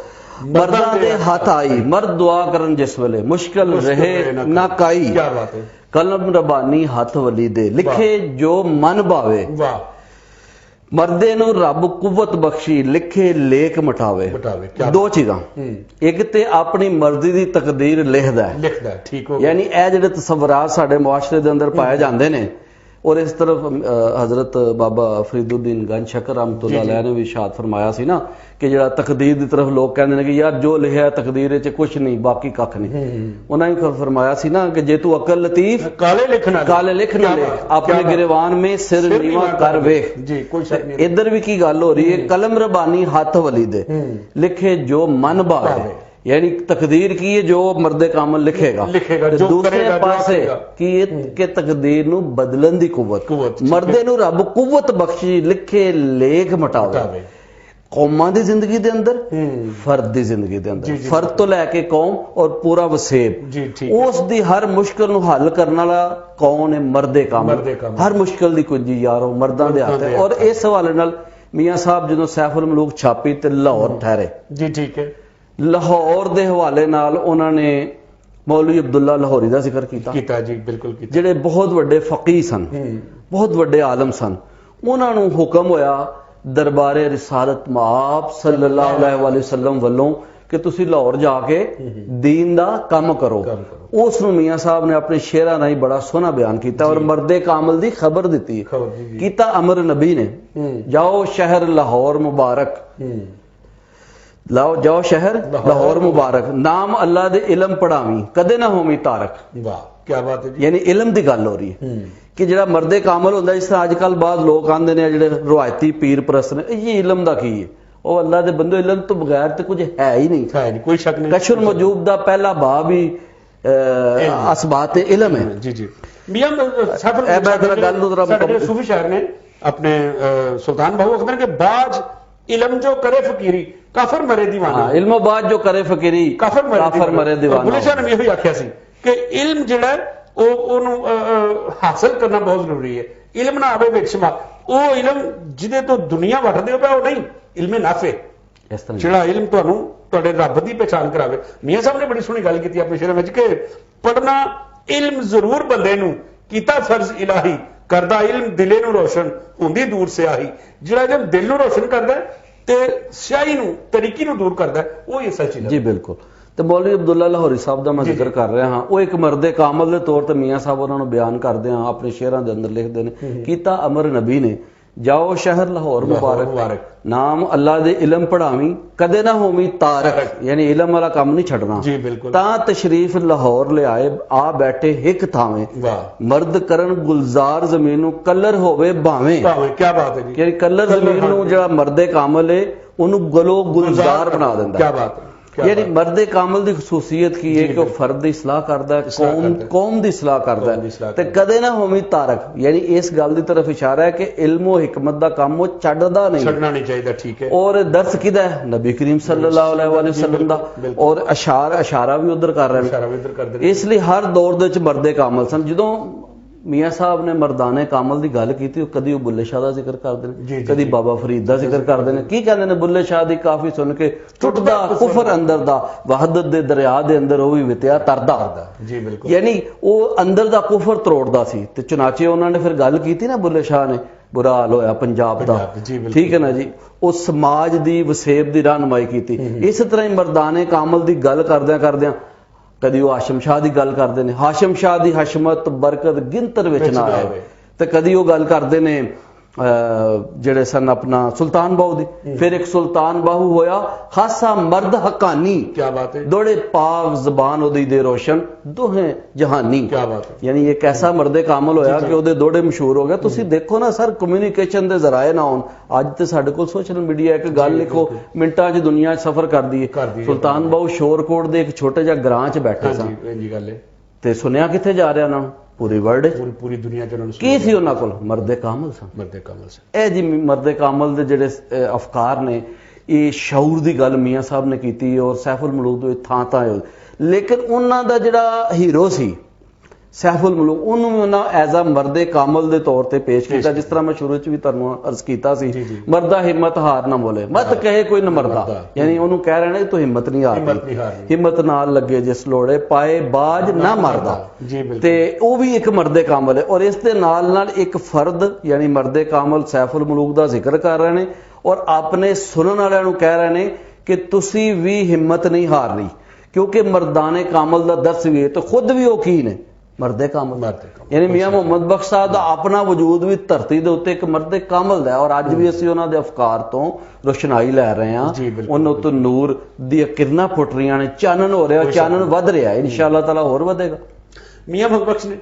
ਮਰਦਾਂ ਦੇ ਹੱਥ ਆਈ, ਮਰਦ ਦੁਆ ਕਰਨ ਜਿਸ ਵੇਲੇ ਮੁਸ਼ਕਲ ਰਹੇ ਨਾ ਕਾਈ, ਕੀ ਬਾਤ ਹੈ। ਕਲਮ ਰਬਾਨੀ ਹੱਥ ਵਲੀ ਦੇ ਲਿਖੇ ਜੋ ਮਨ ਭਾਵੇ, ਵਾਹ। ਮਰਦੇ ਨੂੰ ਰੱਬ ਕੁਵਤ ਬਖਸ਼ੀ ਲਿਖੇ ਲੇਖ ਮਟਾਵੇ। ਦੋ ਚੀਜ਼ਾਂ, ਇੱਕ ਤੇ ਆਪਣੀ ਮਰਜ਼ੀ ਦੀ ਤਕਦੀਰ ਲਿਖਦਾ ਹੈ, ਠੀਕ ਹੋ, ਯਾਨੀ ਇਹ ਜਿਹੜੇ ਤਸਵਰਾਤ ਸਾਡੇ ਮੁਆਸ਼ਰੇ ਦੇ ਅੰਦਰ ਪਾਏ ਜਾਂਦੇ ਨੇ। ਔਰ ਇਸ ਤਰਫ ਹਜ਼ਰਤ ਬਾਬਾ ਫਰੀਦੁद्दीन गंज शकर रहमतुल्लाह अलैह ने भी इरशाद फरमाया सी ना कि ਜਿਹੜਾ ਤਕਦੀਰ ਦੀ ਤਰਫ ਲੋਕ ਕਹਿੰਦੇ ਨੇ ਕਿ ਯਾਰ ਜੋ ਲਿਖਿਆ ਤਕਦੀਰ ਵਿੱਚ ਕੁਝ ਨਹੀਂ, ਬਾਕੀ ਕੱਖ ਨਹੀਂ। ਉਹਨਾਂ ਨੇ ਫਰਮਾਇਆ ਸੀ ਨਾ ਕਿ ਜੇ ਤੂੰ ਅਕਲ ਲਤੀਫ ਕਾਲੇ ਲਿਖ ਨਾ ਲੈ, ਆਪਣੇ ਗਿਰਵਾਨ में सिर नीवा कर ਵੇਖ ਜੀ, ਕੋਈ ਸ਼ੱਕ ਨਹੀਂ। ਇੱਧਰ ਵੀ ਕੀ ਗੱਲ ਹੋ ਰਹੀ ਹੈ, ਕਲਮ ਰਬਾਨੀ ਹੱਥ ਵਲੀ ਦੇ ਲਿਖੇ ਜੋ ਮਨ ਭਾਵੇ, यानी तकदीर की है जो मर्दे कामल लिखेगा जो दूसरे पासे की तकदीर नू बदलन दी कुवत मर्दे नू रब कुवत बख्शी लिखे लेख मटावे। कौमां दी जिंदगी दे अंदर, फर्द दी जिंदगी दे अंदर, फर्द तो लैके कौम और पूरा वसेब, उस दी हर मुश्किल नू हल करने वाला कौन है? मर्दे कामल। हर मुश्किल दी कुंजी यारो मर्दां दे हाथ है। और इस हवाले नाल मियां साहब जदों सैफुल मलूक छापी ते लाहौर ठहरे जी, ठीक है, लाहौर दे हवाले नाल उन्होंने मौलवी अब्दुल्ला लाहौरी का जिक्र किया जी, बिल्कुल, जिहड़े बहुत वड्डे फकीह सन, बहुत वड्डे आलम सन। उन्होंने हुक्म होया दरबारे रिसालत आप सल्लल्लाहु अलैहि वसल्लम वालों कि तुसी लाहौर जाके दीन दा काम करो। उस मियां साहब ने अपने शेरा नहीं बड़ा सोहना बयान किया और मर्दे कामल दी खबर दी कीता अमर नबी ने, जाओ शहर लाहौर मुबारक, लाओ जाओ शहर लाहौर मुबारक, नाम अल्लाह दे इलम पढ़ावी कदे ना होमी तारक। वाह, क्या बात है। यानी इलम दी गल हो रही है कि जिहड़ा मर्दे कामल होंदा, जिस तरह अजकल बाद लोग आंदे ने जिहड़े रवायती पीर परस्त ने, ये इलम दा की है? ਉਹ ਅੱਲਾ ਦੇ ਬੰਦੇ ਇਲਮ ਤੋਂ ਬਗੈਰ ਤੇ ਕੁਝ ਹੈ ਹੀ ਨਹੀਂ, ਕੋਈ ਸ਼ੱਕ ਨਹੀਂ। ਕਸ਼ਫ ਮਜੂਬ ਦਾ ਪਹਿਲਾ ਬਾਬ ਹੀ ਅਸਬਾਤ ਇਲਮ ਹੈ। ਜੀ ਜੀ, ਮੀਆਂ ਸਾਹਿਬ ਇਹ ਮੈਂ ਜਰਾ ਗੱਲ ਨੂੰ ਜਰਾ ਸਾਡੇ ਸੂਫੀ ਸ਼ਾਇਰ ਨੇ ਆਪਣੇ ਸੁਲਤਾਨ ਬਾਹੂ ਅਕਬਰ ਕੇ ਬਾਜ इलम जो करे फकीरी काफर मरे दीवाना। इल्मो बाद जो करे फकीरी काफर मरे दीवाना। बुल्ले शाह ने भी आख्या सी कि इल्म जिहड़ा ਉਹਨੂੰ ਹਾਸਲ ਕਰਨਾ ਬਹੁਤ ਜ਼ਰੂਰੀ ਹੈ। ਇਲਮ ਨਾ ਆਵੇ ਵਿੱਚ ਮਾ, ਉਹ ਇਲਮ ਜਿਹਦੇ ਤੋਂ ਦੁਨੀਆ ਵੱਟਦੇ ਹੋ ਪਿਆ ਉਹ ਨਹੀਂ, ਇਲਮੇ ਨਾਫੇ, ਜਿਹੜਾ ਇਲਮ ਤੁਹਾਨੂੰ ਤੁਹਾਡੇ ਰੱਬ ਦੀ ਪਛਾਣ ਕਰਾਵੇ। ਮੀਆਂ ਸਾਹਿਬ ਨੇ ਬੜੀ ਸੋਹਣੀ ਗੱਲ ਕੀਤੀ ਆਪਣੇ ਸ਼ੇਰਾਂ ਵਿੱਚ ਕਿ ਪੜਨਾ ਇਲਮ ਜ਼ਰੂਰ ਬੰਦੇ ਨੂੰ ਕੀਤਾ ਫਰਜ਼ ਇਲਾਹੀ, ਕਰਦਾ ਇਲਮ ਦਿਲੇ ਨੂੰ ਰੋਸ਼ਨ ਹੁੰਦੀ ਦੂਰ ਸਿਆਹੀ। ਜਿਹੜਾ ਜਦ ਦਿਲ ਨੂੰ ਰੋਸ਼ਨ ਕਰਦਾ ਤੇ ਸਿਆਹੀ ਨੂੰ ਤਰੀਕੀ ਨੂੰ ਦੂਰ ਕਰਦਾ ਉਹ ਹੀ ਸੱਚੀ ਜੀ। ਬਿਲਕੁਲ। ਤੇ ਮੌਲਵੀ ਅਬਦੁੱਲਾ ਲਾਹੌਰੀ ਸਾਹਿਬ ਦਾ ਮੈਂ ਜ਼ਿਕਰ ਕਰ ਰਿਹਾ ਹਾਂ, ਉਹ ਇੱਕ ਮਰਦੇ ਕਾਮਲ ਦੇ ਤੌਰ ਤੇ ਮੀਆਂ ਸਾਹਿਬ ਉਹਨਾਂ ਨੂੰ ਬਿਆਨ ਕਰਦੇ ਆ, ਆਪਣੇ ਸ਼ੇਰਾਂ ਦੇ ਅੰਦਰ ਲਿਖਦੇ ਨੇ, ਕੀਤਾ ਅਮਰ ਨਬੀ ਨੇ, ਜਾਓ ਸ਼ਹਿਰ ਲਾਹੌਰ ਮੁਬਾਰਕ, ਨਾਮ ਅੱਲਾ ਦੇ ਇਲਮ ਪੜਾਵੀਂ ਕਦੇ ਨਾ ਹੋਵੀਂ ਤਾਰਕ, ਯਾਨੀ ਇਲਮ ਵਾਲਾ ਕੰਮ ਨਹੀਂ ਛੱਡਣਾ। ਤਾਂ ਤਸ਼ਰੀਫ ਲਾਹੌਰ ਲਿਆਏ ਆ ਬੈਠੇ ਹਿੱਕ ਥਾਵੇਂ, ਮਰਦ ਕਰਨ ਗੁਲਜ਼ਾਰ ਜ਼ਮੀਨ ਨੂੰ ਕਲਰ ਹੋਵੇ ਭਾਵੇਂ। ਕੀ ਬਾਤ ਹੈ ਜੀ, ਕਿ ਕਲਰ ਜ਼ਮੀਨ ਨੂੰ ਜਿਹੜਾ ਮਰਦੇ ਕਾਮਲ ਹੈ ਉਹਨੂੰ ਗਲੋ ਗੁਲਜ਼ਾਰ ਬਣਾ ਦਿੰਦਾ। ਕੀ ਬਾਤ ਹੈ। यानी मर्दे कामल की खसूसियत की है कि वह फर्द की सलाह करता है, कौम की सलाह करता है, ते कदे ना होवी तारक। यानी इस गल की तरफ इशारा है कि इल्म हिकमत का काम वो छड्डदा नहीं, छड्डना नहीं चाहिए। ठीक है। और दर्स किदा है? नबी करीम सल्लल्लाहु अलैहि वसल्लम दा, और इशारा भी उधर कर रहे हैं। इसलिए हर दौर दे विच मर्दे कामल सन। जदों ਮੀਆਂ ਸਾਹਿਬ ਨੇ ਮਰਦਾਨੇ ਕਾਮਲ ਦੀ ਗੱਲ ਕੀਤੀ, ਕਦੀ ਉਹ ਬੁੱਲੇ ਸ਼ਾਹ ਦਾ ਜ਼ਿਕਰ ਕਰਦੇ ਨੇ, ਕਦੀ ਬਾਬਾ ਫਰੀਦ ਦਾ ਜ਼ਿਕਰ ਕਰਦੇ ਨੇ। ਕੀ ਕਹਿੰਦੇ ਨੇ? ਬੁੱਲੇ ਸ਼ਾਹ ਦੀ ਕਾਫੀ ਸੁਣ ਕੇ ਟੁੱਟਦਾ ਕੁਫਰ ਅੰਦਰ ਦਾ, ਵਹਦਤ ਦੇ ਦਰਿਆ ਦੇ ਅੰਦਰ ਉਹ ਵੀ ਵਿਤਿਆ ਤਰਦਾ। ਜੀ ਬਿਲਕੁਲ। ਯਾਨੀ ਉਹ ਅੰਦਰ ਦਾ ਕੁਫਰ ਤਰੋੜਦਾ ਸੀ। ਤੇ ਚੁਨਾਚੇ ਉਹਨਾਂ ਨੇ ਫਿਰ ਗੱਲ ਕੀਤੀ ਨਾ ਬੁੱਲੇ ਸ਼ਾਹ ਨੇ, ਬੁਰਾ ਹਾਲ ਹੋਇਆ ਪੰਜਾਬ ਦਾ, ਠੀਕ ਹੈ ਨਾ ਜੀ, ਉਹ ਸਮਾਜ ਦੀ ਵਸੇਬ ਦੀ ਰਹਿਨੁਮਾਈ ਕੀਤੀ। ਇਸ ਤਰ੍ਹਾਂ ਹੀ ਮਰਦਾਨੇ ਕਾਮਲ ਦੀ ਗੱਲ ਕਰਦਿਆਂ ਕਰਦਿਆਂ कदी वो हाशम शाह की गल करते हैं, हाशम शाह की हशमत बरकत गिनतर विच ना आए, तो कदी वो गल करते हैं ਜਿਹੜੇ ਸਨ ਆਪਣਾ ਸੁਲਤਾਨ ਬਾਹੂ ਦੀ, ਫਿਰ ਇੱਕ ਸੁਲਤਾਨ ਬਾਹੂ ਹੋਇਆ ਖਾਸਾ ਮਰਦ ਹਕਾਨੀ, क्या बात है, ਦੋੜੇ ਪਾਕ ਜ਼ਬਾਨ ਉਹਦੀ ਦੇ ਰੋਸ਼ਨ ਦੋਹੇ ਜਹਾਨੀ। क्या बात है, ਯਾਨੀ ਇੱਕ ਐਸਾ ਮਰਦੇ ਕਾਮਲ ਹੋਇਆ ਕਿ ਉਹਦੇ ਦੋੜੇ ਮਸ਼ਹੂਰ ਹੋ ਗਏ। ਤੁਸੀਂ ਦੇਖੋ ਨਾ ਸਰ, ਕਮਿਊਨੀਕੇਸ਼ਨ ਦੇ ਜ਼ਰਾਏ ਨਾ ਹੋਣ। ਅੱਜ ਤੇ ਸਾਡੇ ਕੋਲ ਸੋਸ਼ਲ ਮੀਡੀਆ, ਇੱਕ ਗੱਲ ਲਿਖੋ ਮਿੰਟਾਂ 'ਚ ਦੁਨੀਆ 'ਚ ਸਫ਼ਰ ਕਰਦੀ ਹੈ। ਸੁਲਤਾਨ ਬਾਹੂ ਸ਼ੋਰਕੋਟ ਦੇ ਇੱਕ ਛੋਟੇ ਜਿਹਾ ਗ੍ਰਾਂ 'ਚ ਬੈਠੇ ਸਨ जी गल है, ਤੇ ਸੁਣਿਆ ਕਿੱਥੇ ਜਾ ਰਿਹਾ ਉਹਨਾਂ ਨੂੰ? ਪੂਰੀ ਵਰਲਡ 'ਚ। पूरी दुनिया च उन्होंने ਕੀ ਸੀ ਉਹਨਾਂ ਕੋਲ? ਮਰਦੇ ਕਾਮਲ ਸਨ। मर्दे कमल से ਇਹ ਜੀ ਮਰਦੇ ਕਾਮਲ ਦੇ ਜਿਹੜੇ ਅਫਕਾਰ ਨੇ, ਇਹ ਸ਼ਊਰ ਦੀ ਗੱਲ ਮੀਆਂ ਸਾਹਿਬ ਨੇ ਕੀਤੀ ਔਰ ਸੈਫੁਲ ਮਲੂਕ ਦੇ ਥਾਂ ਥਾਂ। ਲੇਕਿਨ ਉਹਨਾਂ ਦਾ ਜਿਹੜਾ ਹੀਰੋ ਸੀ ਸੈਫੁਲ ਮਲੂਕ, ਉਹਨੂੰ ਵੀ ਉਹਨਾਂ ਐਜ਼ ਅ ਮਰਦੇ ਕਾਮਲ ਦੇ ਤੌਰ ਤੇ ਪੇਸ਼ ਕੀਤਾ। ਜਿਸ ਤਰ੍ਹਾਂ ਮੈਂ ਸ਼ੁਰੂ 'ਚ ਵੀ ਤੁਹਾਨੂੰ ਅਰਜ਼ ਕੀਤਾ ਸੀ, ਮਰਦਾ ਹਿੰਮਤ ਹਾਰ ਨਾ ਬੋਲੇ, ਮਤ ਕਹੇ ਕੋਈ ਨਾ ਮਰਦਾ। ਯਾਨੀ ਉਹਨੂੰ ਕਹਿ ਰਹੇ ਨੇ ਤੂੰ ਹਿੰਮਤ ਨਹੀਂ ਹਾਰਦੀ, ਹਿੰਮਤ ਨਾਲ ਲੱਗੇ ਜਿਸ ਲੋੜੇ ਪਾਏ ਬਾਜ ਨਾ ਮਰਦਾ। ਤੇ ਉਹ ਵੀ ਇੱਕ ਮਰਦੇ ਕਾਮਲ ਹੈ। ਔਰ ਇਸ ਦੇ ਨਾਲ ਨਾਲ ਇੱਕ ਫਰਦ ਯਾਨੀ ਮਰਦੇ ਕਾਮਲ ਸੈਫੁਲ ਮਲੂਕ ਦਾ ਜ਼ਿਕਰ ਕਰ ਰਹੇ ਨੇ ਔਰ ਆਪਣੇ ਸੁਣਨ ਵਾਲਿਆਂ ਨੂੰ ਕਹਿ ਰਹੇ ਨੇ ਕਿ ਤੁਸੀਂ ਵੀ ਹਿੰਮਤ ਨਹੀਂ ਹਾਰਨੀ, ਕਿਉਂਕਿ ਮਰਦਾਨੇ ਕਾਮਲ ਦਾ ਦਰਸ ਵੀ ਹੈ ਤੇ ਖੁਦ ਵੀ ਉਹ ਕੀ ਨੇ? ਮਰਦੇ ਕਾਮਲ। ਯਾਨੀ ਮੀਆਂ ਮੁਹੰਮਦ ਬਖਸ਼ ਸਾਹਿਬ ਦਾ ਆਪਣਾ ਵਜੂਦ ਵੀ ਧਰਤੀ ਦੇ ਉੱਤੇ ਇੱਕ ਮਰਦੇ ਕਾਮਲ ਦਾ ਹੈ। ਔਰ ਅੱਜ ਵੀ ਅਸੀਂ ਉਹਨਾਂ ਦੇ ਅਫਕਾਰ ਤੋਂ ਰੋਸ਼ਨਾਈ ਲੈ ਰਹੇ ਹਾਂ, ਉਹਨਾਂ ਤੋਂ ਨੂਰ ਦੀਆਂ ਕਿਰਨਾਂ ਫੁੱਟ ਰਹੀਆਂ ਨੇ, ਚਾਨਣ ਹੋ ਰਿਹਾ, ਚਾਨਣ ਵੱਧ ਰਿਹਾ, ਇਨਸ਼ਾਅੱਲਾ ਤਾਲਾ ਹੋਰ ਵਧੇਗਾ। ਮੀਆਂ ਮੁਹੰਮਦ ਬਖਸ਼ ਨੇ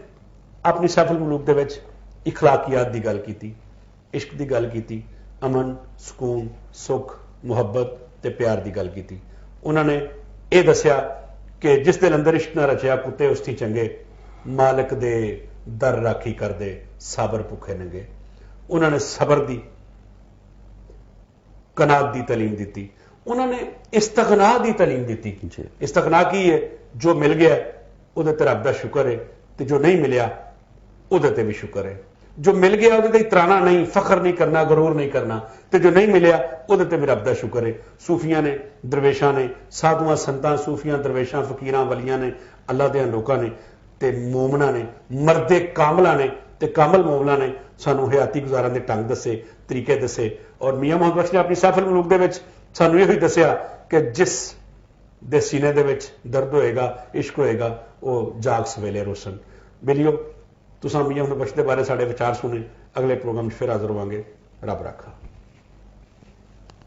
ਆਪਣੀ ਸੈਫੁਲ ਮਲੂਕ ਦੇ ਵਿੱਚ ਇਖਲਾਕੀਆਤ ਦੀ ਗੱਲ ਕੀਤੀ, ਇਸ਼ਕ ਦੀ ਗੱਲ ਕੀਤੀ, ਅਮਨ, ਸਕੂਨ, ਸੁੱਖ, ਮੁਹੱਬਤ ਤੇ ਪਿਆਰ ਦੀ ਗੱਲ ਕੀਤੀ। ਉਹਨਾਂ ਨੇ ਇਹ ਦੱਸਿਆ ਕਿ ਜਿਸ ਦਿਲ ਅੰਦਰ ਇਸ਼ਕ ਨਾ ਰਚਿਆ ਕੁੱਤੇ ਉਸ ਦੀ ਚੰਗੇ, ਮਾਲਕ ਦੇ ਦਰ ਰਾਖੀ ਕਰਦੇ ਸਾਬਰ ਭੁੱਖੇ ਨੰਗੇ। ਉਹਨਾਂ ਨੇ ਸਬਰ ਦੀ, ਕਨਾਤ ਦੀ ਤਾਲੀਮ ਦਿੱਤੀ। ਉਹਨਾਂ ਨੇ ਇਸਤਗਨਾ ਦੀ ਤਾਲੀਮ ਦਿੱਤੀ। ਇਸਤਗਨਾ ਕੀ ਹੈ? ਜੋ ਮਿਲ ਗਿਆ ਉਹਦੇ ਤੇ ਰੱਬ ਦਾ ਸ਼ੁਕਰ ਹੈ, ਤੇ ਜੋ ਨਹੀਂ ਮਿਲਿਆ ਉਹਦੇ ਤੇ ਵੀ ਸ਼ੁਕਰ ਹੈ। ਜੋ ਮਿਲ ਗਿਆ ਉਹਦੇ ਤੇ ਇਤਰਾਨਾ ਨਹੀਂ, ਫਖਰ ਨਹੀਂ ਕਰਨਾ, ਗਰੂਰ ਨਹੀਂ ਕਰਨਾ, ਤੇ ਜੋ ਨਹੀਂ ਮਿਲਿਆ ਉਹਦੇ ਤੇ ਵੀ ਰੱਬ ਦਾ ਸ਼ੁਕਰ ਹੈ। ਸੂਫੀਆਂ ਨੇ, ਦਰਵੇਸ਼ਾਂ ਨੇ, ਸਾਧੂਆਂ ਸੰਤਾਂ, ਸੂਫੀਆਂ, ਦਰਵੇਸ਼ਾਂ, ਫਕੀਰਾਂ, ਵਲੀਆਂ ਨੇ, ਅੱਲਾਹ ਦੇ ਲੋਕਾਂ ਨੇ ਤੇ ਮੋਮਨਾ ਨੇ, ਮਰਦੇ ਕਾਮਲਾਂ ਨੇ ਤੇ ਕਾਮਲ ਮੋਮਨਾ ਨੇ ਸਾਨੂੰ ਹਯਾਤੀ ਗੁਜ਼ਾਰਨ ਦੇ ਢੰਗ ਦੱਸੇ, ਤਰੀਕੇ ਦੱਸੇ। ਔਰ ਮੀਆਂ ਮੁਹੰਮਦ ਬਖਸ਼ ਨੇ ਆਪਣੀ ਸੈਫੁਲ ਮਲੂਕ ਦੇ ਵਿੱਚ ਸਾਨੂੰ ਇਹ ਵੀ ਦੱਸਿਆ ਕਿ ਜਿਸ ਦੇ ਸੀਨੇ ਦੇ ਵਿੱਚ ਦਰਦ ਹੋਏਗਾ, ਇਸ਼ਕ ਹੋਏਗਾ, ਉਹ ਜਾਗ ਸਵੇਲੇ ਰੋਸ਼ਨ। ਬੇਲੀਓ, ਤੁਸੀਂ ਮੀਆਂ ਮੁਹੰਮਦ ਬਖਸ਼ ਦੇ ਬਾਰੇ ਸਾਡੇ ਵਿਚਾਰ ਸੁਣੇ। ਅਗਲੇ ਪ੍ਰੋਗਰਾਮ 'ਚ ਫਿਰ ਹਾਜ਼ਰ ਹੋਵਾਂਗੇ। ਰੱਬ ਰਾਖਾ।